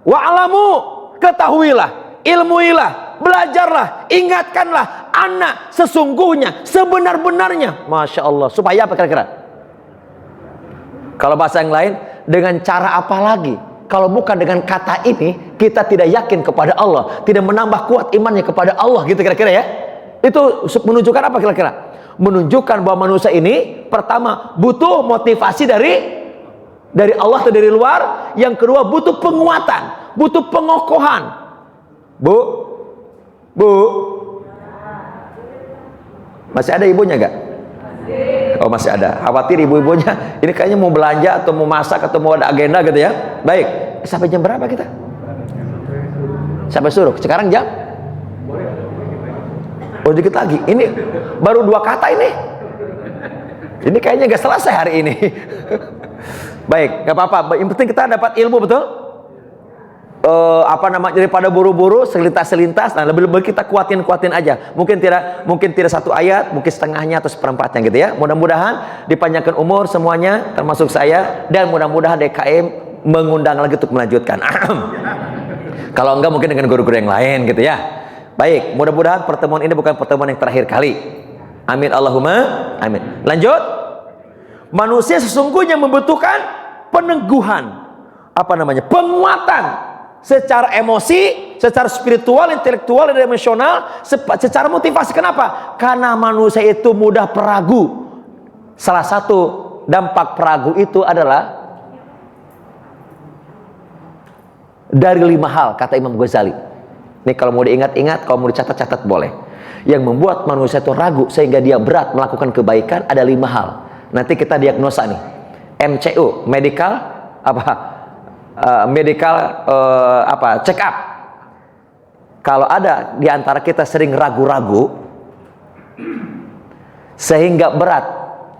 wa'alamu, ketahuilah, ilmuilah, belajarlah, ingatkanlah, anak sesungguhnya, sebenar-benarnya. Masya Allah. Supaya apa kira-kira? Kalau bahasa yang lain, dengan cara apa lagi? Kalau bukan dengan kata ini, kita tidak yakin kepada Allah, tidak menambah kuat imannya kepada Allah, gitu kira-kira ya. Itu menunjukkan apa kira-kira? Menunjukkan bahwa manusia ini pertama butuh motivasi dari Allah atau dari luar. Yang kedua butuh penguatan, butuh pengokohan. Bu, masih ada ibunya gak? Oh masih ada. Khawatir ibu-ibunya ini kayaknya mau belanja atau mau masak atau mau ada agenda gitu ya. Baik, sampai jam berapa kita? Sampai suruh. Sekarang jam? Oh dikit lagi. Ini baru 2 kata ini. Ini kayaknya gak selesai hari ini. Baik, gak apa-apa. Yang penting kita dapat ilmu, betul? Daripada buru-buru selintas-selintas. Nah, lebih-lebih kita kuatin aja. Mungkin tidak 1 ayat, mungkin setengahnya atau seperempatnya gitu ya. Mudah-mudahan dipanjangkan umur semuanya, termasuk saya, dan mudah-mudahan DKM mengundang lagi untuk melanjutkan. Kalau enggak mungkin dengan guru-guru yang lain gitu ya. Baik, mudah-mudahan pertemuan ini bukan pertemuan yang terakhir kali. Amin Allahumma amin. Lanjut. Manusia sesungguhnya membutuhkan peneguhan, penguatan secara emosi, secara spiritual, intelektual, dan emosional, secara motivasi. Kenapa? Karena manusia itu mudah peragu. Salah satu dampak peragu itu adalah dari 5 hal, kata Imam Ghazali. Ini kalau mau diingat-ingat, kalau mau dicatat-catat boleh. Yang membuat manusia itu ragu sehingga dia berat melakukan kebaikan ada 5 hal. Nanti kita diagnosa nih. MCU, check up. Kalau ada di antara kita sering ragu-ragu sehingga berat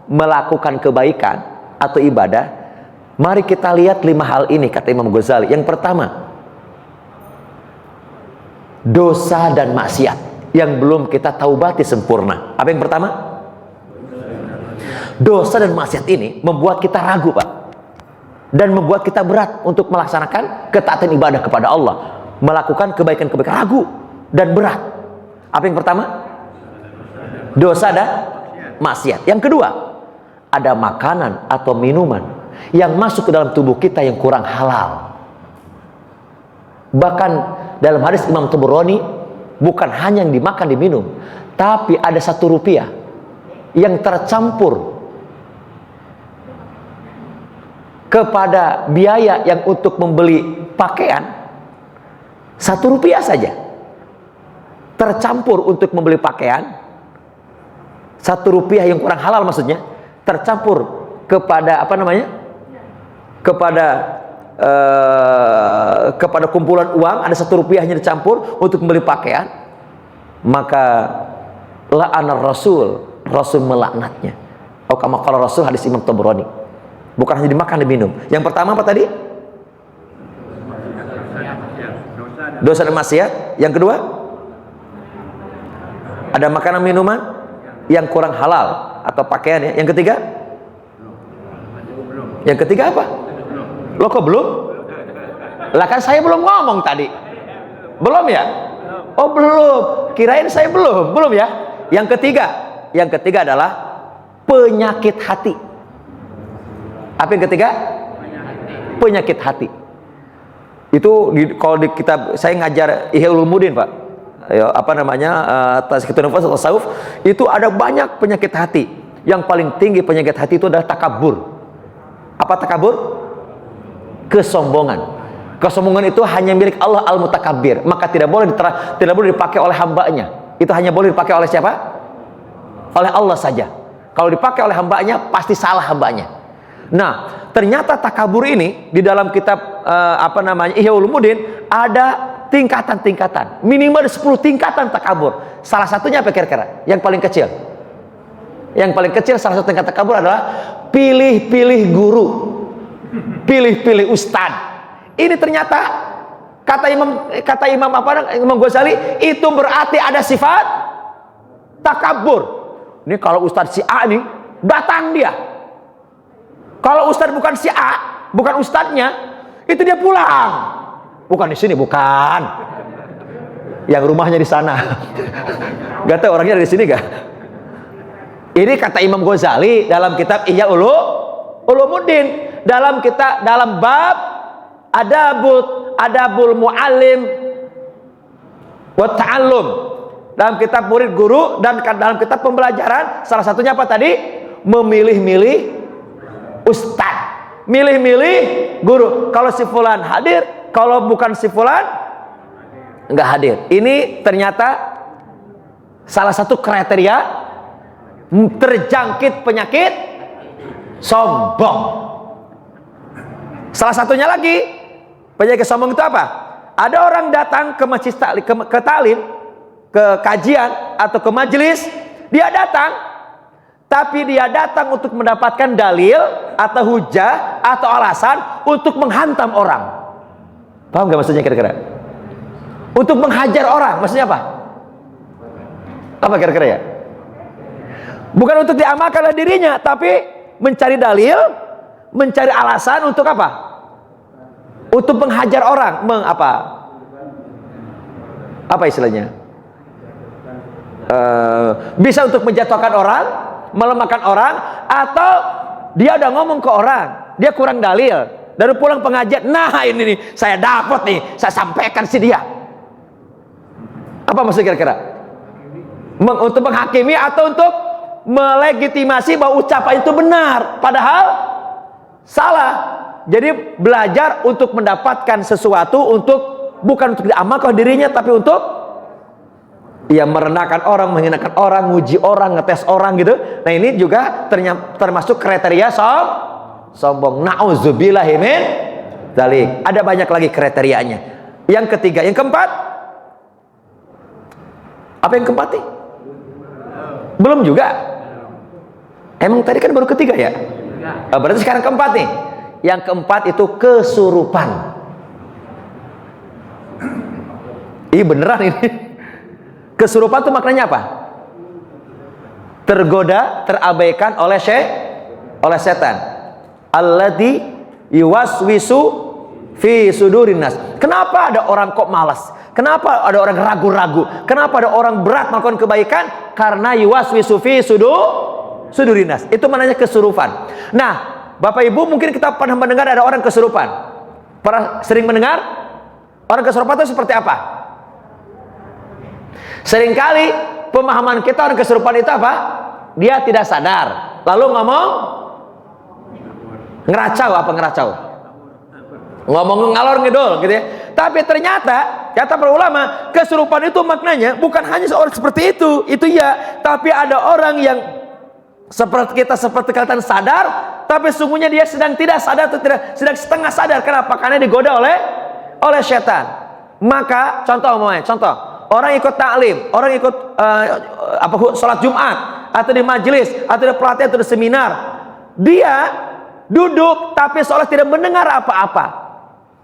melakukan kebaikan atau ibadah, mari kita lihat 5 hal ini, kata Imam Ghazali. Yang pertama, dosa dan maksiat yang belum kita taubati sempurna. Apa yang pertama? Dosa dan maksiat ini membuat kita ragu, Pak, dan membuat kita berat untuk melaksanakan ketaatan ibadah kepada Allah, melakukan kebaikan-kebaikan, ragu dan berat. Apa yang pertama? Dosa dan maksiat. Yang kedua, ada makanan atau minuman yang masuk ke dalam tubuh kita yang kurang halal. Bahkan dalam hadis Imam Tabrani, bukan hanya yang dimakan diminum, tapi ada 1 rupiah yang tercampur kepada biaya yang untuk membeli pakaian. 1 rupiah saja tercampur untuk membeli pakaian. 1 rupiah yang kurang halal, maksudnya tercampur kepada kepada kumpulan uang, ada 1 rupiahnya dicampur untuk membeli pakaian, maka la'anar Rasul melaknatnya. Atau kama qala Rasul, hadis Imam Tabrani. Bukan hanya dimakan, diminum. Yang pertama apa tadi? Dosa dan maksiat. Yang kedua, ada makanan minuman yang kurang halal atau pakaian ya. Yang ketiga? Yang ketiga apa? Loh kok belum? Lah kan saya belum ngomong tadi. Belum ya? Oh belum. Kirain saya belum ya. Yang ketiga adalah penyakit hati. Apa yang ketiga? Penyakit hati. Itu kalau di kitab saya ngajar Ihya Ulumuddin, Pak. Ya, apa namanya? Tazkiyatun Nufus atau tasawuf, itu ada banyak penyakit hati. Yang paling tinggi penyakit hati itu adalah takabur. Apa takabur? Kesombongan. Kesombongan itu hanya milik Allah Al-Mutakabbir, maka tidak boleh dipakai oleh hambanya. Itu hanya boleh dipakai oleh siapa? Oleh Allah saja. Kalau dipakai oleh hambanya, pasti salah hambanya. Nah, ternyata takabur ini di dalam kitab Ihya Ulumuddin ada tingkatan-tingkatan. Minimal 10 tingkatan takabur. Salah satunya apa kira-kira? Yang paling kecil. Yang paling kecil salah satu tingkat takabur adalah pilih-pilih guru. Pilih-pilih ustad. Ini ternyata kata Imam Ghazali itu berarti ada sifat takabur. Ini kalau ustadz si A nih datang dia. Kalau ustadz bukan si A, bukan ustadznya, itu dia pulang. Bukan di sini, bukan. Yang rumahnya di sana. Gak tahu orangnya dari sini gak? Ini kata Imam Ghazali dalam kitab Ihya Ulumuddin, dalam bab adabul muallim wa ta'allum, dalam kitab murid guru dan dalam kitab pembelajaran, salah satunya apa tadi? Memilih-milih ustad, milih-milih guru. Kalau si fulan hadir, kalau bukan si fulan enggak hadir. Ini ternyata salah satu kriteria terjangkit penyakit sombong. Salah satunya lagi penyakit sombong itu apa? Ada orang datang ke masjid ke talim, ke kajian atau ke majelis, dia datang, tapi dia datang untuk mendapatkan dalil atau hujah atau alasan untuk menghantam orang. Paham gak maksudnya kira-kira? Untuk menghajar orang, maksudnya apa? Apa kira-kira ya? Bukan untuk diamalkan oleh dirinya, tapi mencari dalil, mencari alasan untuk apa? Untuk menghajar orang, apa istilahnya? Bisa untuk menjatuhkan orang, melemahkan orang, atau dia udah ngomong ke orang, dia kurang dalil, dari pulang pengajian, nah ini nih, saya dapat nih, saya sampaikan si dia. Apa maksudnya kira-kira? Untuk menghakimi atau untuk melegitimasi bahwa ucapan itu benar, padahal salah. Jadi belajar untuk mendapatkan sesuatu, bukan untuk diamalkan dirinya, tapi untuk merendahkan orang, menghinakan orang, nguji orang, ngetes orang gitu. Nah ini juga termasuk kriteria sombong. Nauzubillahi min dzalik. Ada banyak lagi kriterianya. Yang ketiga, yang keempat. Apa yang keempat nih? Belum juga. Emang tadi kan baru ketiga ya? Berarti sekarang keempat nih. Yang keempat itu kesurupan. Ih beneran ini. Kesurupan itu maknanya apa? Tergoda, terabaikan oleh setan. Alladzi yuwaswisu fi sudurin nas. Kenapa ada orang kok malas? Kenapa ada orang ragu-ragu? Kenapa ada orang berat melakukan kebaikan? Karena yuwaswisu fi sudurin nas. Itu maknanya kesurupan. Nah, Bapak Ibu mungkin kita pernah mendengar ada orang kesurupan. Pernah sering mendengar? Orang kesurupan itu seperti apa? Seringkali pemahaman kita orang kesurupan itu apa? Dia tidak sadar, lalu ngomong ngeracau, ngomong ngalor ngidul gitu ya. Tapi ternyata kata para ulama, kesurupan itu maknanya bukan hanya seorang seperti itu ya, tapi ada orang yang seperti kalian sadar, tapi sungguhnya dia sedang tidak sadar atau sedang setengah sadar. Kenapa? Karena digoda oleh setan. Maka contoh, orang ikut taklim, orang ikut sholat Jumat, atau di majelis, atau di pelatihan, atau di seminar, dia duduk tapi seolah tidak mendengar apa-apa.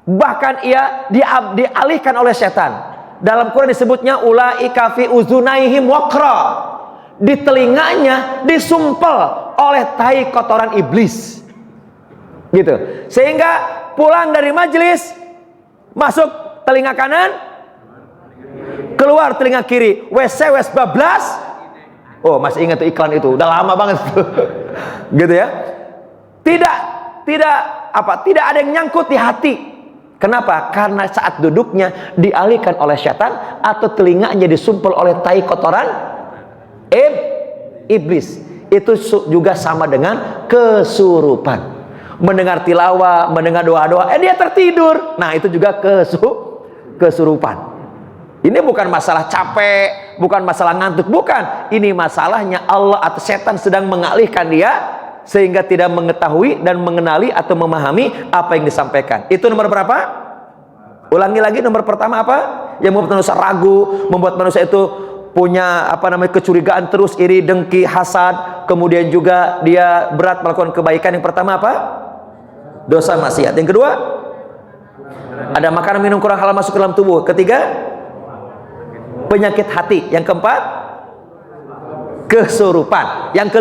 Bahkan ia dialihkan oleh setan. Dalam Quran disebutnya ulaika fi uzunaihim waqra. Di telinganya disumpel oleh tai kotoran iblis. Gitu. Sehingga pulang dari majelis, masuk telinga kanan, keluar telinga kiri, wes bablas. Oh, masih ingat tuh iklan itu, udah lama banget gitu ya. Tidak ada yang nyangkut di hati. Kenapa? Karena saat duduknya dialihkan oleh syaitan atau telinganya disumpel oleh tai kotoran iblis. Itu juga sama dengan kesurupan. Mendengar tilawah, mendengar doa-doa, dia tertidur. Nah, itu juga kesurupan. Ini bukan masalah capek, bukan masalah ngantuk, bukan. Ini masalahnya Allah atau setan sedang mengalihkan dia sehingga tidak mengetahui dan mengenali atau memahami apa yang disampaikan. Itu nomor berapa? Ulangi lagi, nomor pertama apa? Yang membuat manusia ragu, membuat manusia itu punya kecurigaan terus, iri, dengki, hasad, kemudian juga dia berat melakukan kebaikan. Yang pertama apa? Dosa maksiat. Yang kedua, ada makanan minum kurang halal masuk ke dalam tubuh. Ketiga, penyakit hati. Yang keempat, kesurupan. Yang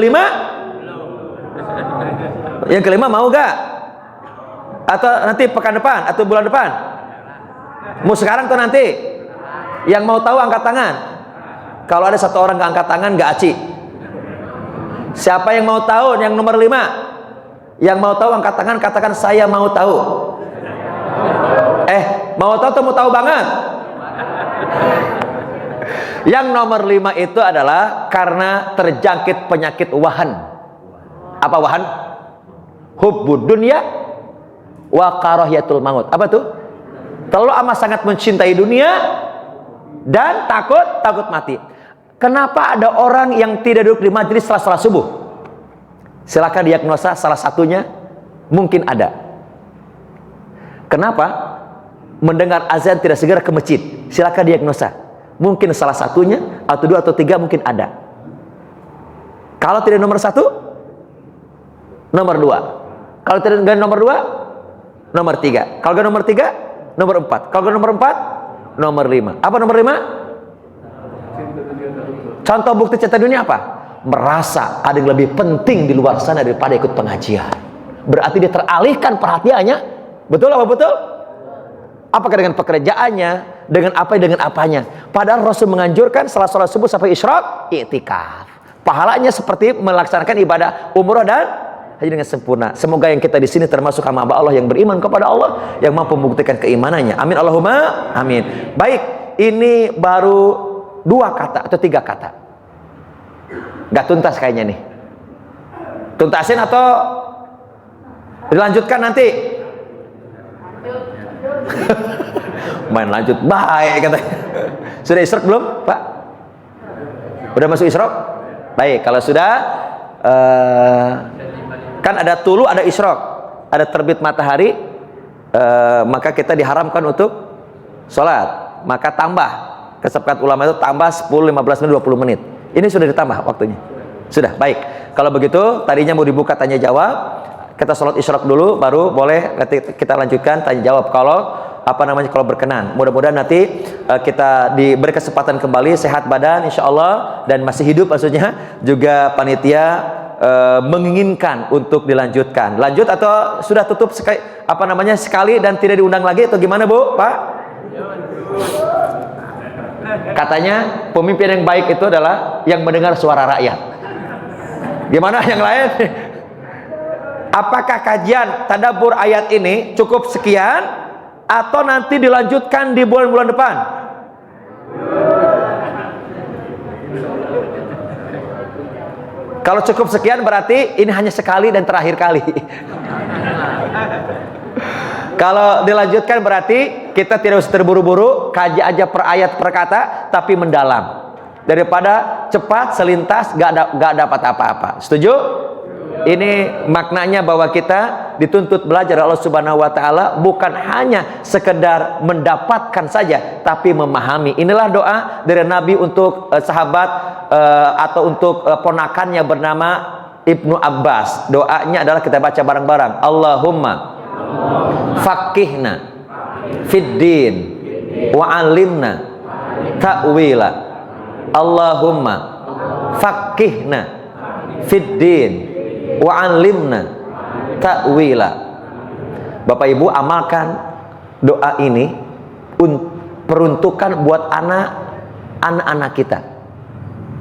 kelima mau gak? Atau nanti pekan depan atau bulan depan? Mau sekarang atau nanti? Yang mau tahu angkat tangan. Kalau ada satu orang gak angkat tangan, gak aci. Siapa yang mau tahu? Yang nomor 5. Yang mau tahu angkat tangan, katakan saya mau tahu. Mau tahu atau mau tahu banget? Yang nomor 5 itu adalah karena terjangkit penyakit wahan. Apa wahan? Hubbud dunya wa karahiyatul maut. Apa tuh? Terlalu amat sangat mencintai dunia dan takut mati. Kenapa ada orang yang tidak duduk di majelis setelah salat subuh? Silakan diagnosa salah satunya mungkin ada. Kenapa? Mendengar azan tidak segera ke masjid. Silakan diagnosa. Mungkin salah satunya atau 2 atau 3 mungkin ada. Kalau tidak nomor 1, nomor 2. Kalau tidak nomor 2, nomor 3. Kalau tidak nomor 3, nomor 4. Kalau nomor 4, nomor 5. Apa nomor 5? Contoh bukti cinta dunia apa? Merasa ada yang lebih penting di luar sana daripada ikut pengajian. Berarti dia teralihkan perhatiannya. Betul apa betul? Apakah dengan pekerjaannya, dengan apanya? Padahal Rasul menganjurkan setelah sholat subuh sampai isyraq, i'tikaf. Pahalanya seperti melaksanakan ibadah umrah dan haji dengan sempurna. Semoga yang kita di sini termasuk hamba Allah yang beriman kepada Allah, yang mampu membuktikan keimanannya. Amin Allahumma amin. Baik, ini baru 2 kata atau 3 kata. Gak tuntas kayaknya nih. Tuntasin atau dilanjutkan nanti? Main lanjut, baik katanya. Sudah isyraq belum, Pak? Udah masuk isyraq? Baik, kalau sudah kan ada tulu, ada isyraq, ada terbit matahari, maka kita diharamkan untuk sholat. Maka tambah, kesepakatan ulama itu tambah 10, 15 menit, 20 menit. Ini sudah ditambah waktunya. Sudah, baik. Kalau begitu, tadinya mau dibuka tanya jawab. Kita sholat isyraq dulu, baru boleh nanti kita lanjutkan tanya jawab kalau kalau berkenan. Mudah-mudahan nanti kita diberi kesempatan kembali, sehat badan insya Allah, dan masih hidup maksudnya. Juga panitia menginginkan untuk dilanjutkan. Lanjut atau sudah tutup sekali dan tidak diundang lagi atau gimana Bu, Pak? Katanya pemimpin yang baik itu adalah yang mendengar suara rakyat. Gimana yang lain? Apakah kajian tadabbur ayat ini cukup sekian atau nanti dilanjutkan di bulan-bulan depan? Kalau cukup sekian berarti ini hanya sekali dan terakhir kali. Kalau dilanjutkan berarti kita tidak usah terburu-buru, kaji aja per ayat per kata, tapi mendalam. Daripada cepat selintas gak dapat apa-apa. Setuju? Ini maknanya bahwa kita dituntut belajar Allah Subhanahu wa taala bukan hanya sekedar mendapatkan saja, tapi memahami. Inilah doa dari Nabi untuk sahabat atau untuk ponakannya bernama Ibnu Abbas. Doanya adalah kita baca bareng-bareng. Allahumma faqihna fid din wa 'allimna ta'wila. Allahumma faqihna fid din wa 'allimna ta'wila. Bapak Ibu, amalkan doa ini, peruntukan buat anak-anak kita.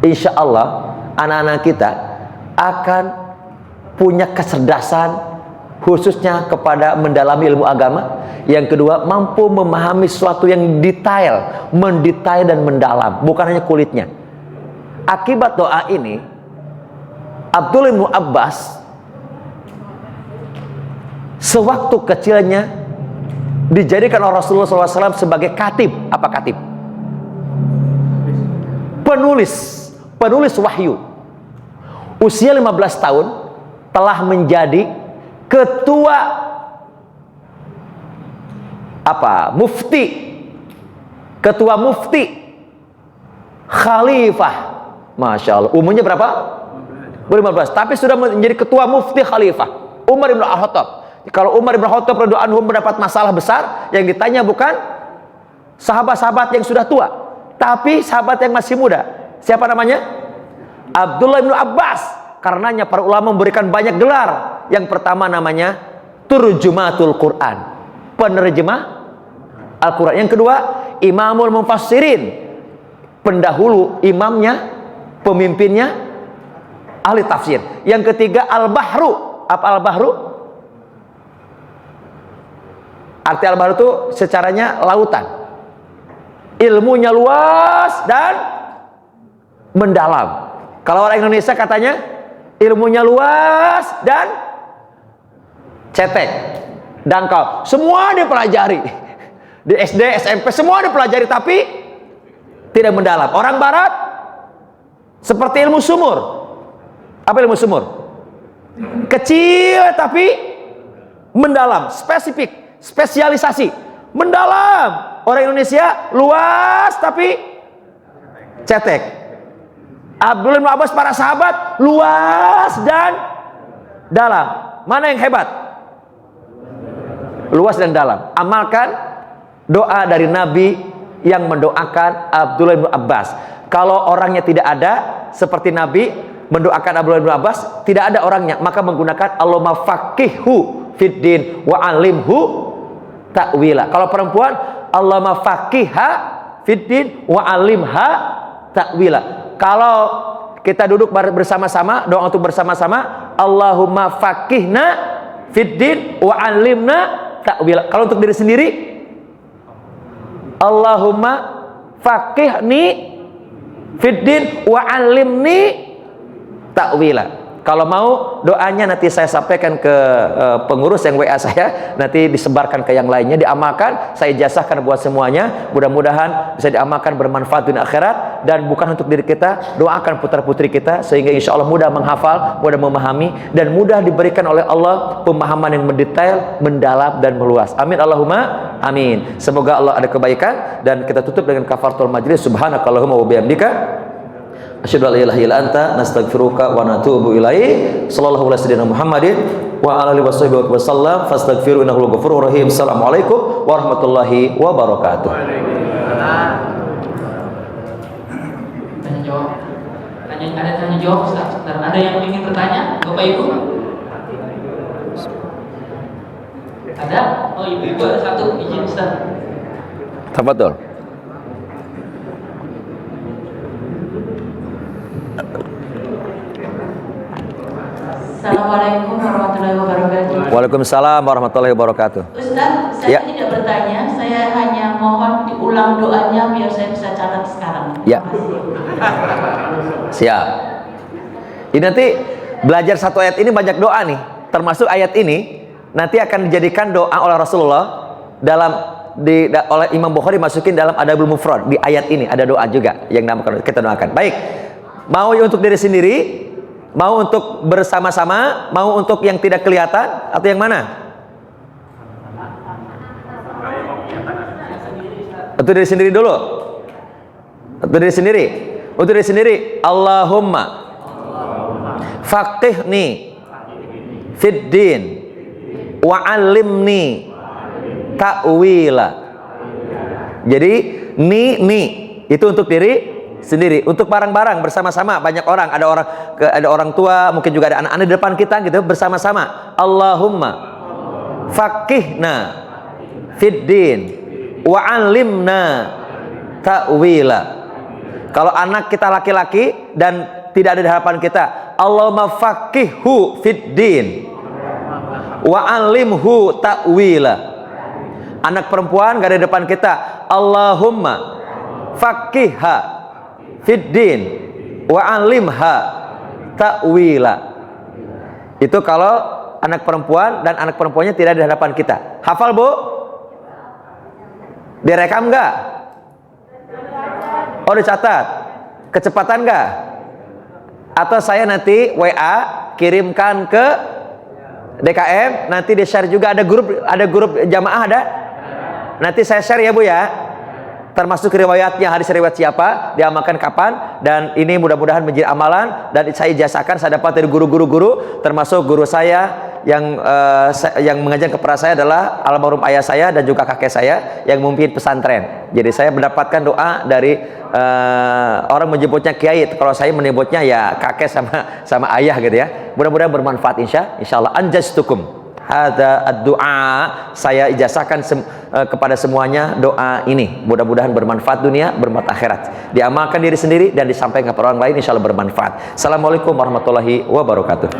Insya Allah anak-anak kita akan punya kecerdasan, khususnya kepada mendalami ilmu agama. Yang kedua, mampu memahami sesuatu yang detail, mendetail dan mendalam, bukan hanya kulitnya. Akibat doa ini, Abdullah bin Abbas sewaktu kecilnya dijadikan oleh Rasulullah SAW sebagai katib. Apa katib? Penulis wahyu. Usia 15 tahun telah menjadi ketua ketua mufti khalifah. Masya Allah, umurnya berapa? 15, tapi sudah menjadi ketua mufti khalifah Umar bin Al-Khattab. Kalau Umar bin Al-Khattab radhiyallahu anhu mendapat masalah besar, yang ditanya bukan sahabat-sahabat yang sudah tua, tapi sahabat yang masih muda. Siapa namanya? Abdullah bin Abbas. Karenanya para ulama memberikan banyak gelar. Yang pertama namanya Turjumatul Quran, penerjemah Al-Quran. Yang kedua, Imamul Mufassirin, pendahulu imamnya, pemimpinnya ahli tafsir. Yang ketiga, Al-Bahru. Apa Al-Bahru? Arti Al-Bahru itu secaranya lautan. Ilmunya luas dan mendalam. Kalau orang Indonesia katanya ilmunya luas dan cetek, dangkal. Semua dipelajari. Di SD, SMP semua dipelajari, tapi tidak mendalam. Orang Barat seperti ilmu sumur. Apa ilmu sumur? Kecil tapi mendalam, spesifik, spesialisasi, mendalam. Orang Indonesia luas tapi cetek. Abdullah bin Abbas, para sahabat luas dan dalam. Mana yang hebat? Luas dan dalam. Amalkan doa dari Nabi yang mendoakan Abdullah bin Abbas. Kalau orangnya tidak ada seperti Nabi mendoakan Abdullah bin Abbas, tidak ada orangnya, maka menggunakan Allahumma faqihhu fiddin wa alimhu ta'wila. Kalau perempuan, Allahumma faqihha fiddin wa alimha ta'wila. Kalau kita duduk bersama-sama, doa untuk bersama-sama, Allahumma faqihna fiddin wa alimna ta'wila. Kalau untuk diri sendiri, Allahumma faqihni fiddin wa alimni ta'wila. Kalau mau doanya nanti saya sampaikan ke pengurus yang WA saya, nanti disebarkan ke yang lainnya, diamalkan, saya jasahkan buat semuanya. Mudah-mudahan bisa diamalkan, bermanfaat dunia akhirat, dan bukan untuk diri kita, doakan putra-putri kita sehingga insya Allah mudah menghafal, mudah memahami, dan mudah diberikan oleh Allah pemahaman yang mendetail, mendalam dan meluas. Amin Allahumma amin. Semoga Allah ada kebaikan, dan kita tutup dengan kafaratul majlis. Subhanakallahumma wa bihamdika asyhadu an la ilaha illa anta nastaghfiruka wa natubu ilaik. Sallallahu alaihi wasallam Muhammadin wa ala alihi wasallam fastaghfiru innahu ghafurur rahim. Assalamualaikum warahmatullahi wabarakatuh. Tanya jawab Ustaz. Ada yang ingin bertanya Bapak Ibu? Ada? Oh, Ibu ada satu, izin Ustaz. Tafadhol. Assalamualaikum warahmatullahi wabarakatuh. Waalaikumsalam warahmatullahi wabarakatuh. Ustaz, saya tidak bertanya, saya hanya mohon diulang doanya biar saya bisa catat sekarang. Ya. Siap. Ini nanti belajar satu ayat ini banyak doa nih, termasuk ayat ini nanti akan dijadikan doa oleh Rasulullah oleh Imam Bukhari, masukin dalam Adabul Mufrad. Di ayat ini ada doa juga yang kita doakan. Baik. Mau untuk diri sendiri, mau untuk bersama-sama, mau untuk yang tidak kelihatan, atau yang mana? Untuk diri sendiri dulu. Untuk diri sendiri. Untuk diri sendiri. Allahumma faqihni fid din wa 'allimni ta'wila. Jadi ni itu untuk diri sendiri. Untuk barang-barang bersama-sama, banyak orang, ada orang tua, mungkin juga ada anak-anak di depan kita gitu, bersama-sama. Allahumma faqihna fid din wa 'allimna ta'wila. Kalau anak kita laki-laki dan tidak ada di hadapan kita, Allahumma faqihhu fid din Wa alimhu ta'wila. Anak perempuan gak ada di depan kita. Allahumma faqihha fid din wa alimha ta'wila. Itu kalau anak perempuan dan anak perempuannya tidak ada di hadapan kita. Hafal, Bu? Direkam enggak? Oh, dicatat. Kecepatan enggak? Atau saya nanti WA kirimkan ke DKM, nanti di share juga, ada grup jamaah ada. Nanti saya share ya, Bu ya. Termasuk riwayatnya, hadis riwayat siapa, diamalkan kapan, dan ini mudah-mudahan menjadi amalan dan saya ijazahkan, saya dapat dari guru-guru, termasuk guru saya yang mengajar kepada saya adalah almarhum ayah saya dan juga kakek saya yang memimpin pesantren. Jadi saya mendapatkan doa dari orang menyebutnya kiai, kalau saya menyebutnya ya kakek sama ayah gitu ya. Mudah-mudahan bermanfaat insyaallah. Anjastukum hadza ad-du'a, saya ijazahkan kepada semuanya doa ini. Mudah-mudahan bermanfaat dunia, bermanfaat akhirat. Diamalkan diri sendiri dan disampaikan kepada orang lain, insyaallah bermanfaat. Assalamualaikum warahmatullahi wabarakatuh.